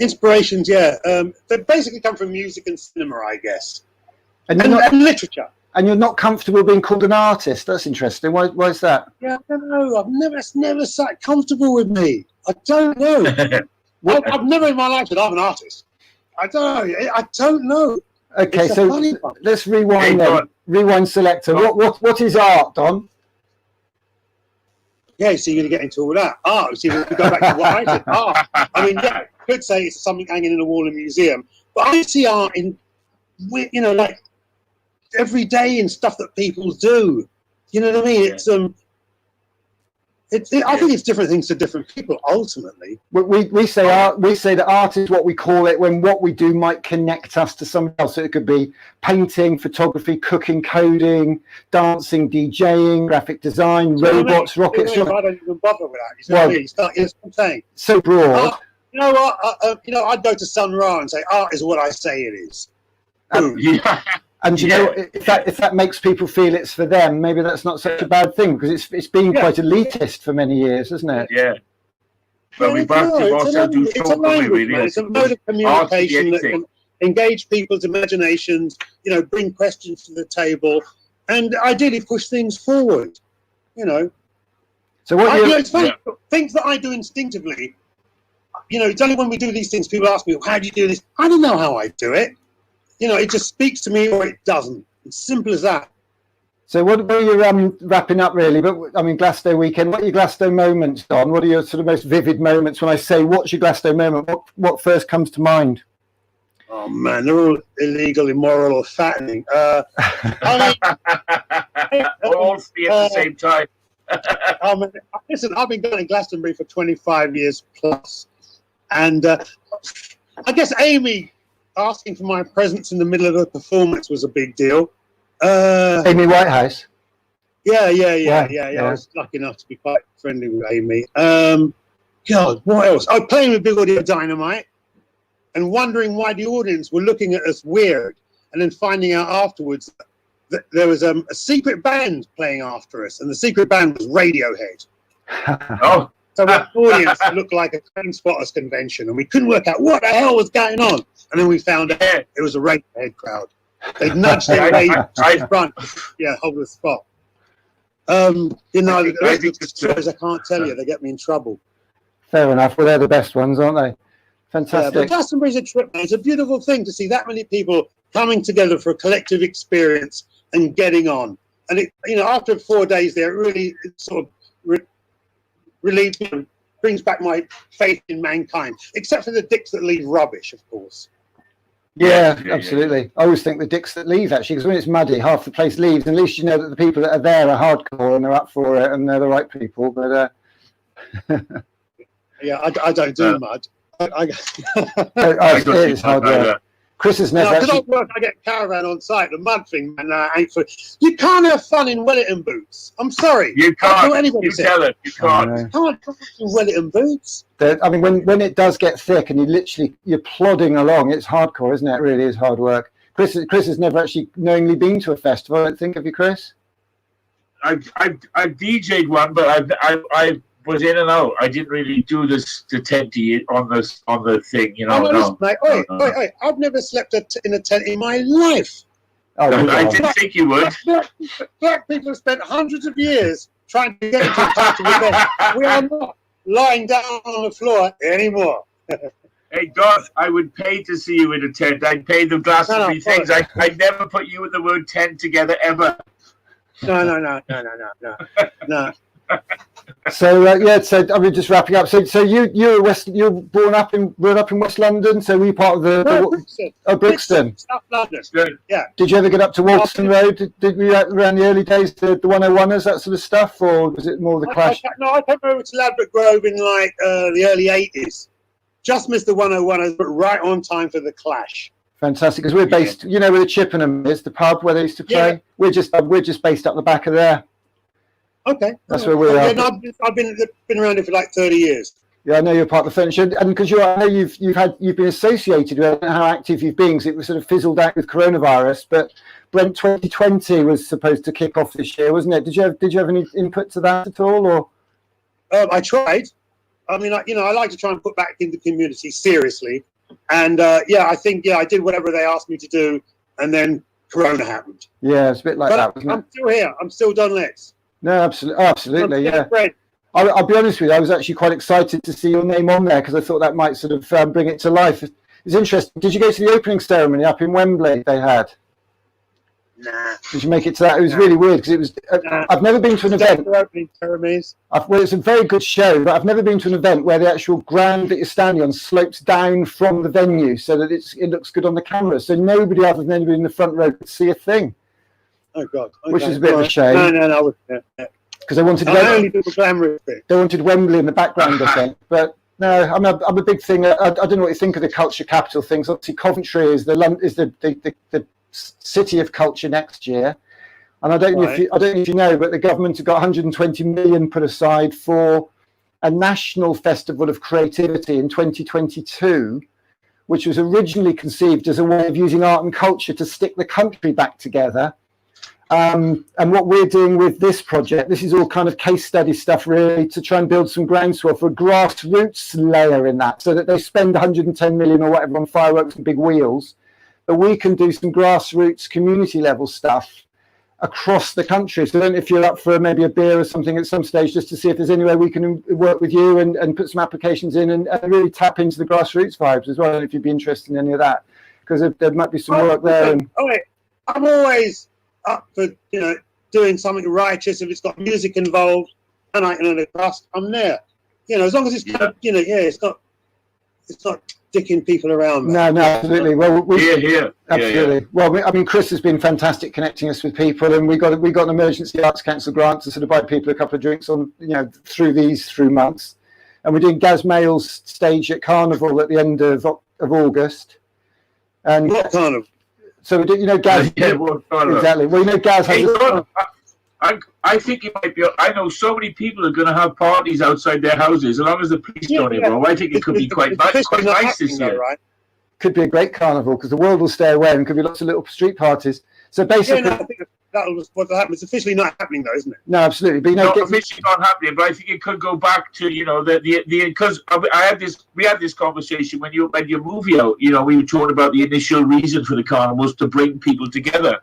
Inspirations, they basically come from music and cinema, I guess, and literature. And you're not comfortable being called an artist. That's interesting. Why is that? Yeah, I don't know. It's never sat comfortable with me. I don't know. I've never in my life said I'm an artist. I don't know. Okay, it's so let's rewind then. Rewind selector. What is art, Don? Yeah, so you're going to get into all that. Art. See, we go back to what I said. Art. I mean, I could say it's something hanging in a wall in a museum, but I see art in, you know, like every day in stuff that people do. You know what I mean? I think it's different things to different people. Ultimately, we say art. We say that art is what we call it when what we do might connect us to someone else. So it could be painting, photography, cooking, coding, dancing, DJing, graphic design, robots, rockets. I don't even bother with that. You know what I'm saying? So broad. You know what? I'd go to Sun Ra and say art is what I say it is. And you know, if that makes people feel it's for them, maybe that's not such a bad thing, because it's been quite elitist for many years, isn't it? Yeah. But it's a language, man. It's a mode of communication that can engage people's imaginations, you know, bring questions to the table, and ideally push things forward. You know. So it's funny, things that I do instinctively. You know, it's only when we do these things people ask me, well, "How do you do this?" I don't know how I do it. You know, it just speaks to me or it doesn't. It's simple as that. So what are you wrapping up really? But I mean, Glasgow weekend, what are your Glasgow moments, Don? What are your sort of most vivid moments? When I say, what's your Glasgow moment? What first comes to mind? Oh man, they're all illegal, immoral, or fattening. I mean, all three at the same time. Listen, I've been going to Glastonbury for 25 years plus, and I guess Amy asking for my presence in the middle of a performance was a big deal. Amy Whitehouse. Yeah. I was lucky enough to be quite friendly with Amy. God, what else? I was playing with Big Audio Dynamite and wondering why the audience were looking at us weird, and then finding out afterwards that there was a secret band playing after us, and the secret band was Radiohead. Oh. So the audience looked like a Trainspotters convention, and we couldn't work out what the hell was going on. And then we found out it was a Radiohead crowd. They nudged their way to front, hold the spot. The stories I can't tell you, they get me in trouble. Fair enough. Well, they're the best ones, aren't they? Fantastic. Yeah, but Glastonbury's a trip, man. It's a beautiful thing to see that many people coming together for a collective experience and getting on. And it, after 4 days there, it really sort of relieves me, brings back my faith in mankind, except for the dicks that leave rubbish, of course. Yeah, absolutely. I always think the dicks that leave, actually, because when it's muddy, half the place leaves. And at least you know that the people that are there are hardcore and they're up for it and they're the right people. But yeah, I don't do mud. It's hard work. Chris has never. Because I get caravan on site. The mud thing, man, ain't for. You can't have fun in Wellington boots. I'm sorry. You can't. You tell it. You can't. You can't have in Wellington boots. I mean, when it does get thick and you're plodding along, it's hardcore, isn't it? It really is hard work. Chris has never actually knowingly been to a festival. I don't think. Have you, Chris? I've DJ'd one, but I was in and out. I didn't really do the tenty on the thing, No. Mate. Wait. I've never slept in a tent in my life. Oh, I didn't think you would. Black people have spent hundreds of years trying to get into a comfortable bed. We are not lying down on the floor anymore. Hey, Garth, I would pay to see you in a tent. I'd pay the Glastonbury things. I'd never put you and the word tent together ever. No. So so I mean, just wrapping up. So you're born up in West London. So were you part of Brixton, Brixton? South London. Yeah. Did you ever get up to Walston Road? Did we around the early days the 101ers, that sort of stuff, or was it more the Clash? I came over to Ladbroke Grove in like the early '80s. Just missed the 101ers, but right on time for the Clash. Fantastic, because we're based, where the Chippenham is, the pub where they used to play. Yeah. We're just based up the back of there. Okay, that's where we are. No, I've been around it for like 30 years. Yeah, I know you're part of the furniture, and because I know you've been associated with. I don't know how active you've been, because it was sort of fizzled out with coronavirus. But Brent 2020 was supposed to kick off this year, wasn't it? Did you have any input to that at all, or? I tried. I mean, I like to try and put back in the community seriously, and I did whatever they asked me to do, and then Corona happened. Yeah, it's a bit like that, wasn't it? I'm still here. I'm still Don Lex. No, absolutely, yeah. I'll be honest with you. I was actually quite excited to see your name on there because I thought that might sort of bring it to life. It's interesting. Did you go to the opening ceremony up in Wembley? They had. Nah. Did you make it to that? It was really weird because it was. I've never been to an event. Opening ceremonies. Well, it's a very good show, but I've never been to an event where the actual ground that you're standing on slopes down from the venue so that it looks good on the camera. So nobody other than anybody in the front row could see a thing. Oh God! Okay. Which is a bit of a shame. No. Because they wanted they wanted Wembley in the background, I think. But no, I'm a big thing. I don't know what you think of the culture capital things. Obviously, Coventry is the city of culture next year, and I don't know if you know, but the government have got 120 million put aside for a national festival of creativity in 2022, which was originally conceived as a way of using art and culture to stick the country back together. And what we're doing with this project, this is all kind of case study stuff, really, to try and build some groundswell for a grassroots layer in that, so that they spend 110 million or whatever on fireworks and big wheels, but we can do some grassroots community level stuff across the country. So I don't know if you're up for maybe a beer or something at some stage, just to see if there's any way we can work with you and put some applications in and really tap into the grassroots vibes as well. I don't know if you'd be interested in any of that, because there might be some work there. And I'm always up for doing something righteous if it's got music involved and I can trust. I'm there. As long as it's it's not dicking people around. No, absolutely. Well, absolutely. Yeah. Well, I mean, Chris has been fantastic connecting us with people, and we got an emergency Arts Council grant to sort of buy people a couple of drinks on, through months, and we're doing Gaz Mayall's stage at Carnival at the end of August. And what Carnival? So we do, Gaz. Exactly. Well, Gaz has. I think it might be. I know so many people are going to have parties outside their houses, as long as the police don't involve. I think it could be quite nice this year. Right? Could be a great carnival because the world will stay away and could be lots of little street parties. So basically, I think that was what happened. It's officially not happening, though, isn't it? No, absolutely. But not officially not happening, but I think it could go back to because we had this conversation when you had your movie out. We were talking about the initial reason for the carnival was to bring people together.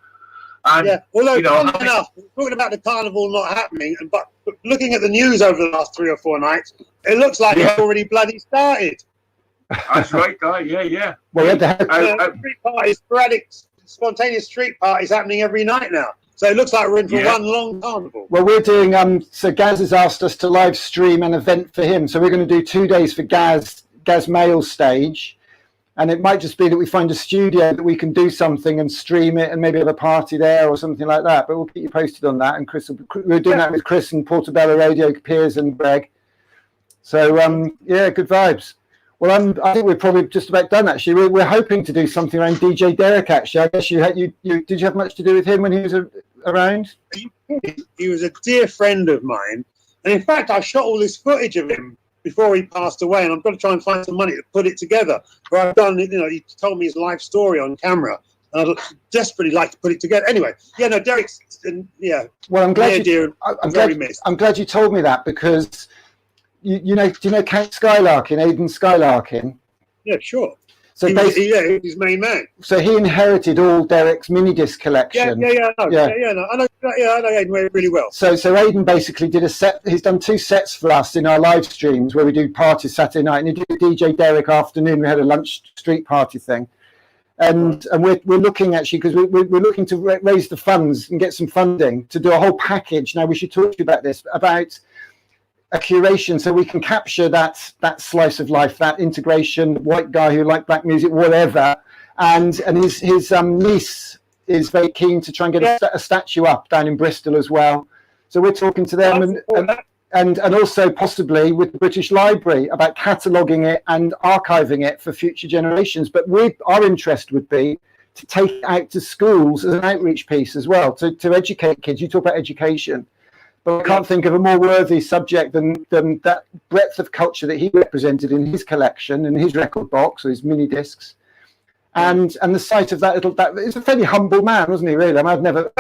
And, although enough, talking about the carnival not happening, but looking at the news over the last 3 or 4 nights, it looks like it's already bloody started. That's right, guy. Yeah. Well, street parties, sporadic, spontaneous street parties happening every night now. So it looks like we're in for one long carnival. Well, we're doing. So Gaz has asked us to live stream an event for him. So we're going to do 2 days for Gaz Mayall's stage. And it might just be that we find a studio that we can do something and stream it and maybe have a party there or something like that. But we'll keep you posted on that. And we're doing that with Chris and Portobello Radio, Piers and Greg. So, good vibes. Well, I think we're probably just about done, actually. We're hoping to do something around DJ Derek, actually. I guess did you have much to do with him when he was around? He was a dear friend of mine. And in fact, I shot all this footage of him before he passed away, and I've got to try and find some money to put it together. Where I've done, he told me his life story on camera, and I'd desperately like to put it together. Anyway, Derek's, Well, I'm glad I'm glad you told me that because do you know Count Skylarkin, Aidan Skylarkin? Yeah, sure. So he's his main man. So he inherited all Derek's mini disc collection. I know Aidan really well. So Aidan basically did a set. He's done 2 sets for us in our live streams where we do parties Saturday night, and he did a DJ Derek afternoon. We had a lunch street party thing, and we're looking actually because we're looking to raise the funds and get some funding to do a whole package. Now we should talk to you about this, about a curation, so we can capture that slice of life, that integration, white guy who liked black music, whatever, and his niece is very keen to try and get a statue up down in Bristol as well. So we're talking to them and also possibly with the British Library about cataloguing it and archiving it for future generations. But our interest would be to take it out to schools as an outreach piece as well, to educate kids. You talk about education. But I can't think of a more worthy subject than that breadth of culture that he represented in his collection and his record box or his mini discs, and the sight of that he's a fairly humble man, wasn't he? Really, I've never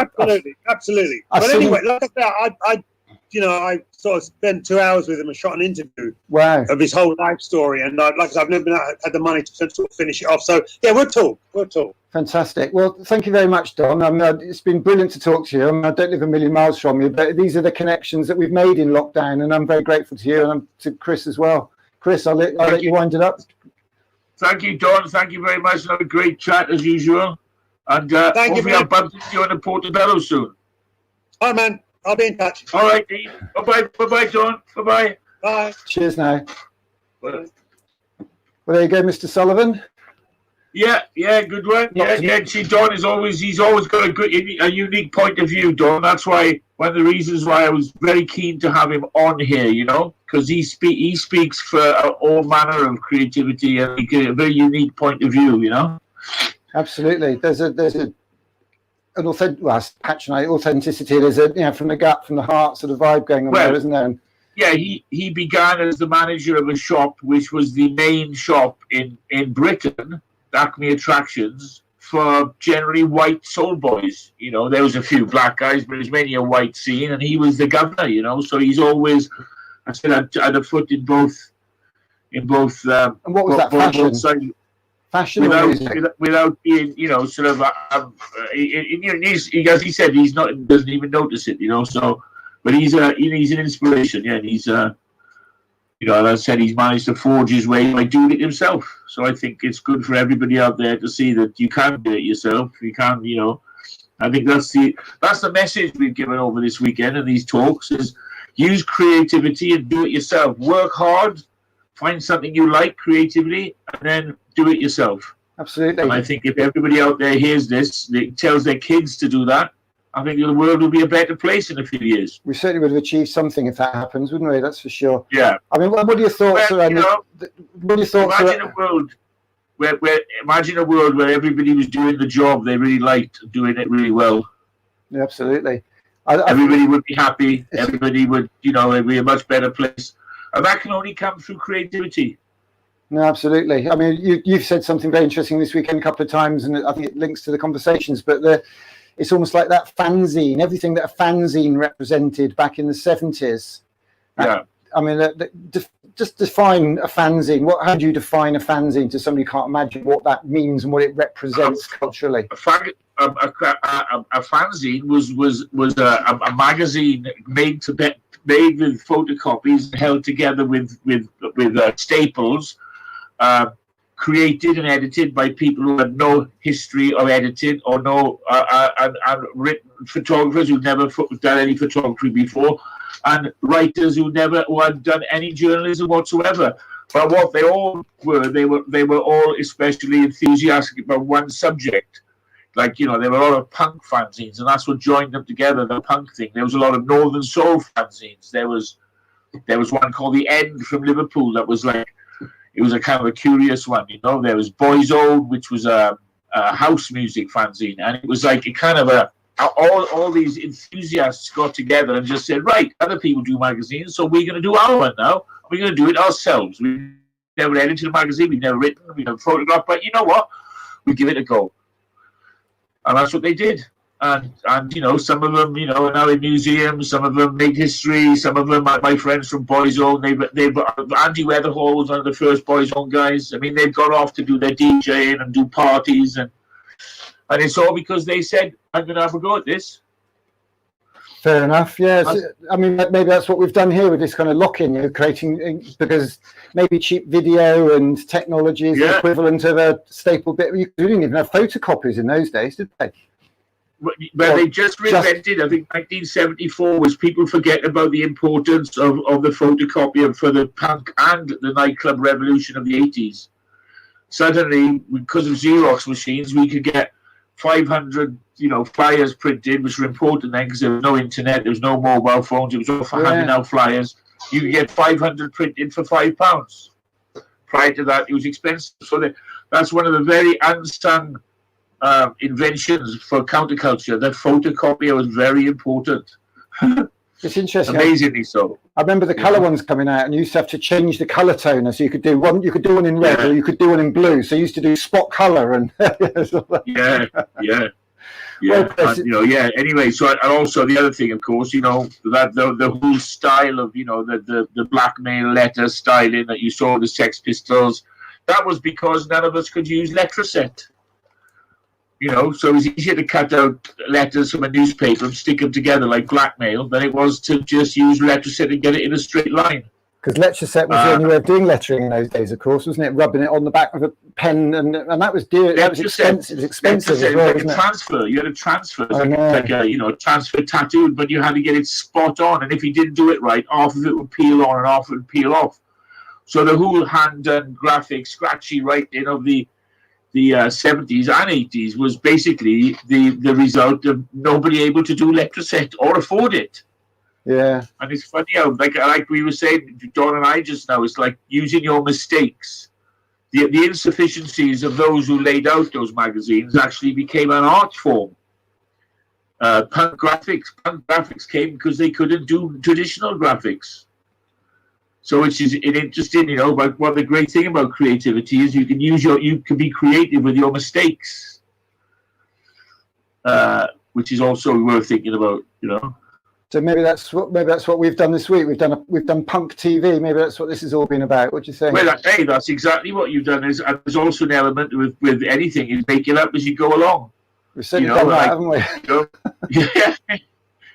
absolutely. But anyway, like I said, I sort of spent 2 hours with him and shot an interview of his whole life story, and like I said, I've never had the money to sort of finish it off. So we'll talk. Fantastic. Well, thank you very much, Don. It's been brilliant to talk to you. I don't live a million miles from you, but these are the connections that we've made in lockdown, and I'm very grateful to you and to Chris as well. Chris, I'll let you wind it up. Thank you, Don. Thank you very much. Have a great chat as usual, and hopefully I'll bump into you on the Portobello soon. All right, man. I'll be in touch. All right, Dean. Bye-bye, Don. Bye-bye. Bye. Cheers now. Bye. Well, there you go, Mr. Sullivan. Yeah, good one. See, Don he's always got a unique point of view, Don. That's why one of the reasons why I was very keen to have him on here, because he speaks for all manner of creativity and a very unique point of view, Absolutely. There's an authenticity. There's from the gut, from the heart sort of vibe going on there, isn't there? Yeah, he began as the manager of a shop which was the main shop in Britain, Acme Attractions, for generally white soul boys. There was a few black guys, but it was mainly a white scene, and he was the governor. So he's always, I said, had a foot in both. And what was that fashion? Fashion without being, sort of. As he said, doesn't even notice it. So, but he's an inspiration. Yeah, and he's as I said, he's managed to forge his way by doing it himself. So I think it's good for everybody out there to see that you can do it yourself. You can, I think that's the message we've given over this weekend and these talks is use creativity and do it yourself. Work hard, find something you like creatively, and then do it yourself. Absolutely. And I think if everybody out there hears this, tells their kids to do that, I think the world will be a better place in a few years. We certainly would have achieved something if that happens, wouldn't we? That's for sure. Yeah. I mean, what are your thoughts around what are your thoughts imagine a world where everybody was doing the job they really liked, doing it really well. Yeah, absolutely. Everybody would be happy. Everybody would, it'd be a much better place. And that can only come through creativity. No, absolutely. I mean, you've said something very interesting this weekend a couple of times, and I think it links to the conversations, but it's almost like that fanzine, everything that a fanzine represented back in the 70s. Yeah. I mean, just define a fanzine. How do you define a fanzine to somebody who can't imagine what that means and what it represents culturally? A fanzine was a magazine made with photocopies, held together with staples, created and edited by people who had no history of editing or no and written photographers who'd never done any photography before, and writers who had done any journalism whatsoever. But what they all were, they were all especially enthusiastic about one subject. Like, there were a lot of punk fanzines, and that's what joined them together, the punk thing. There was a lot of Northern Soul fanzines. There was one called The End from Liverpool that was like, it was a kind of a curious one, There was Boys Own, which was a house music fanzine, and it was like a kind of all these enthusiasts got together and just said, right, other people do magazines, so we're going to do our one now. We're going to do it ourselves. We've never edited a magazine, we've never written, we've never photographed, but you know what? We give it a go. And that's what they did. And some of them, are now in museums. Some of them made history. Some of them, my friends from Boys Own, Andy Weatherhall was one of the first Boys Own guys. I mean, they've gone off to do their DJing and do parties. And it's all because they said, I'm going to have a go at this. Fair enough, yeah. I mean, maybe that's what we've done here with this kind of lock-in, creating, because maybe cheap video and technology is the equivalent of a staple bit. You didn't even have photocopies in those days, did they? Well, they just reinvented, I think 1974 was people forget about the importance of the photocopier for the punk and the nightclub revolution of the 80s. Suddenly, because of Xerox machines, we could get 500 flyers printed, which were important then because there was no internet, there was no mobile phones, it was all for handing out flyers. You could get 500 printed for £5. Prior to that, it was expensive. So that's one of the very unsung inventions for counterculture. That photocopier was very important. It's interesting. Amazingly so. I remember the colour ones coming out, and you used to have to change the colour toner. So you could do one in red, or you could do one in blue. So you used to do spot colour, and yeah. Anyway, so and also the other thing, of course, that the whole style of the blackmail letter styling that you saw the Sex Pistols, that was because none of us could use Letraset. So it was easier to cut out letters from a newspaper and stick them together like blackmail than it was to just use Letraset and get it in a straight line. Because Letraset was the only way of doing lettering in those days, of course, wasn't it? Rubbing it on the back of a pen, and that was dear. That was expensive. It was expensive as well, wasn't it? Transfer. You had a transfer, like a transfer tattooed, but you had to get it spot on. And if you didn't do it right, half of it would peel on and half would peel off. So the whole hand-done graphic, scratchy writing of the 70s and 80s was basically the result of nobody able to do Letraset or afford it. Yeah. And it's funny how, like we were saying, Don and I just now, it's like using your mistakes. The insufficiencies of those who laid out those magazines actually became an art form. Punk graphics came because they couldn't do traditional graphics. So it's interesting, but what the great thing about creativity is you can be creative with your mistakes, which is also worth thinking about, So maybe that's what we've done this week. We've done punk TV. Maybe that's what this has all been about. What do you think? Well, that's exactly what you've done. There's also an element with anything is make it up as you go along. We've certainly done that, haven't we? Yeah.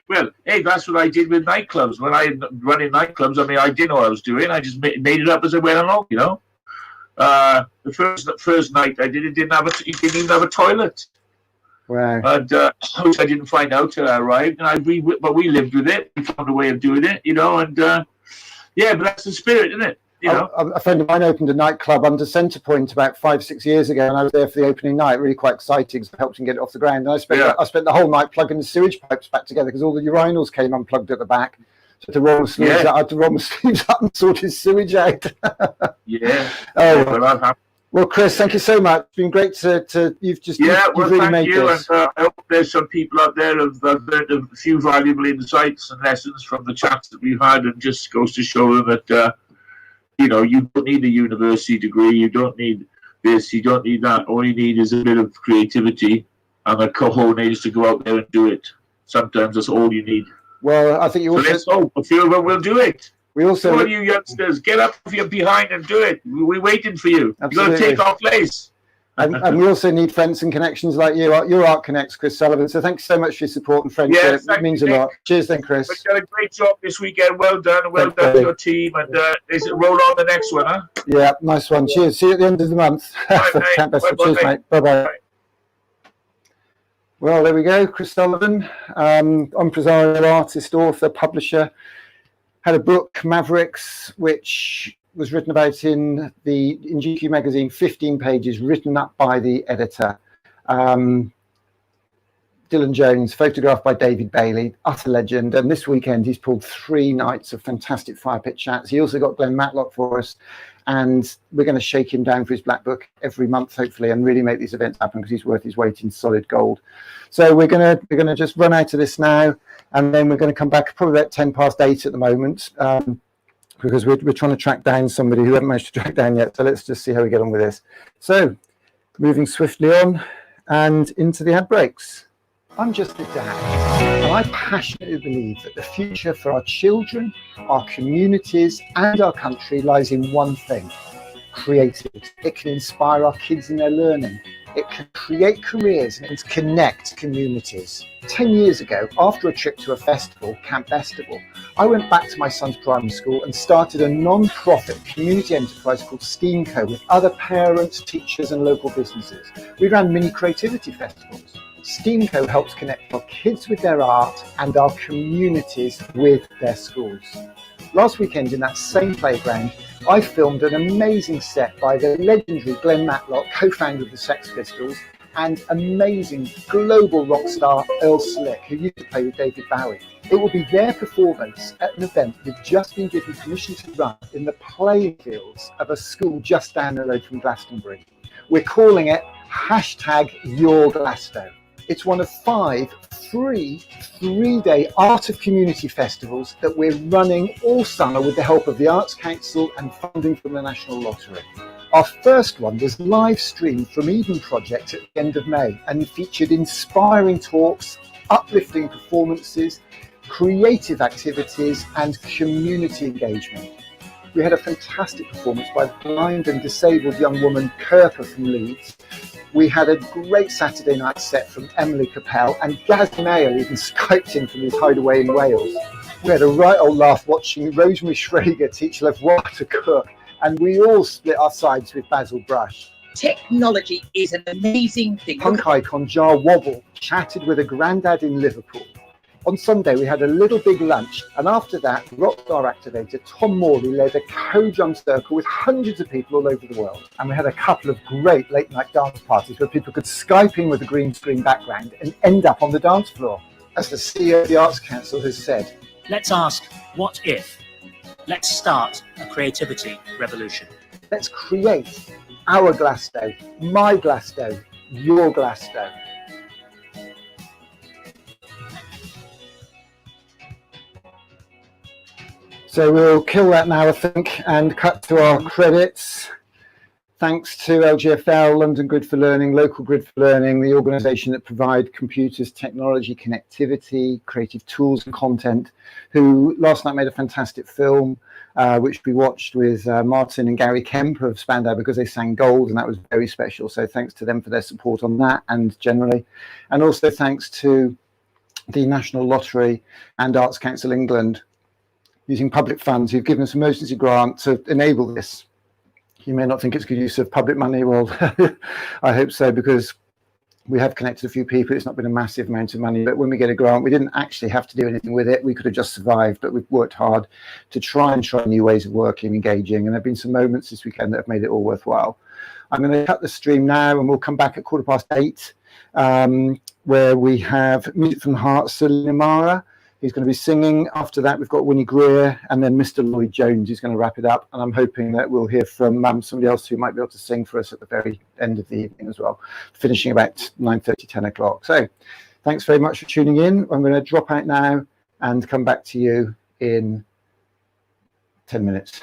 Well, that's what I did with nightclubs. When I run in nightclubs, I didn't know what I was doing. I just made it up as I went along, The first night I did it, didn't even have a toilet. Wow. And which I didn't find out till I arrived. And but we lived with it. We found a way of doing it, but that's the spirit, isn't it? you know. A friend of mine opened a nightclub under Centrepoint about 5-6 years ago, and I was there for the opening night. Really quite exciting. So I helped him get it off the ground. And I spent the whole night plugging the sewage pipes back together because all the urinals came unplugged at the back. So I had to roll my sleeves up and sort his sewage out. Yeah. Oh, well, Chris, thank you so much. It's been great you've really made this. And I hope there's some people out there who've learned a few valuable insights and lessons from the chats that we've had, and just goes to show them that, you don't need a university degree, you don't need this, you don't need that. All you need is a bit of creativity and a cojones to go out there and do it. Sometimes that's all you need. Well, I think you also... So let's hope a few of them will do it. We also... All you youngsters, get up if you're behind and do it. We're waiting for you. Absolutely. You've got to take our place. and we also need friends and connections like you. Your Art Connects, Chris Sullivan. So thanks so much for your support and friendship. Yes, it means a lot. Cheers then, Chris. You've done a great job this weekend. Well done. And well done to your team. And roll on the next one, huh? Yeah, nice one. Cheers. See you at the end of the month. Bye, Cheers, mate. Bye-bye. Well, there we go. Chris Sullivan, impresario, artist, author, publisher, had a book, Mavericks, which was written about in GQ magazine, 15 pages, written up by the editor. Dylan Jones, photographed by David Bailey, utter legend. And this weekend, he's pulled 3 nights of fantastic fire pit chats. He also got Glenn Matlock for us. And we're going to shake him down for his Black Book every month, hopefully, and really make these events happen because he's worth his weight in solid gold. So we're going to just run out of this now, and then we're going to come back probably about 8:10 at the moment, because we're trying to track down somebody who we haven't managed to track down yet. So let's just see how we get on with this. So moving swiftly on and into the ad breaks. I'm just a dad, and I passionately believe that the future for our children, our communities, and our country lies in one thing: creativity. It can inspire our kids in their learning. It can create careers and connect communities. 10 years ago, after a trip to a festival, Camp Festival, I went back to my son's primary school and started a non-profit community enterprise called STEAMco with other parents, teachers, and local businesses. We ran mini creativity festivals. STEAMco helps connect our kids with their art and our communities with their schools. Last weekend in that same playground, I filmed an amazing set by the legendary Glenn Matlock, co-founder of the Sex Pistols, and amazing global rock star Earl Slick, who used to play with David Bowie. It will be their performance at an event we've just been given permission to run in the playing fields of a school just down the road from Glastonbury. We're calling it #YourGlasto. It's one of 5 free 3-day Art of Community festivals that we're running all summer with the help of the Arts Council and funding from the National Lottery. Our first one was live streamed from Eden Project at the end of May and featured inspiring talks, uplifting performances, creative activities, and community engagement. We had a fantastic performance by the blind and disabled young woman Kirpa from Leeds. We had a great Saturday night set from Emily Capel, and Gaz Mayer even Skyped in from his hideaway in Wales. We had a right old laugh watching Rosemary Schrager teach Levois to cook, and we all split our sides with Basil Brush. Technology is an amazing thing. Punk icon Jar Wobble chatted with a granddad in Liverpool. On Sunday, we had a little big lunch, and after that, rockstar activator Tom Morley led a co-drum circle with hundreds of people all over the world. And we had a couple of great late-night dance parties where people could Skype in with a green screen background and end up on the dance floor. As the CEO of the Arts Council has said, let's ask, what if? Let's start a creativity revolution. Let's create our Glasto, my Glasto, your Glasto. So we'll kill that now, I think, and cut to our credits. Thanks to LGFL, London Grid for Learning, Local Grid for Learning, the organisation that provide computers, technology, connectivity, creative tools and content, who last night made a fantastic film, which we watched with Martin and Gary Kemp of Spandau because they sang Gold, and that was very special. So thanks to them for their support on that and generally. And also thanks to the National Lottery and Arts Council England, using public funds, who've given us an emergency grant to enable this. You may not think it's good use of public money. Well, I hope so, because We have connected a few people. It's not been a massive amount of money, but when we get a grant, we didn't actually have to do anything with it. We could have just survived, but we've worked hard to try new ways of working, engaging, and there have been some moments this weekend that have made it all worthwhile. I'm going to cut the stream now, and we'll come back at 8:15, where we have Music from the Heart, Selena Mara. He's going to be singing. After that, we've got Winnie Greer, and then Mr. Lloyd Jones is going to wrap it up. And I'm hoping that we'll hear from somebody else who might be able to sing for us at the very end of the evening as well, finishing about 9:30, 10 o'clock. So thanks very much for tuning in. I'm going to drop out now and come back to you in 10 minutes.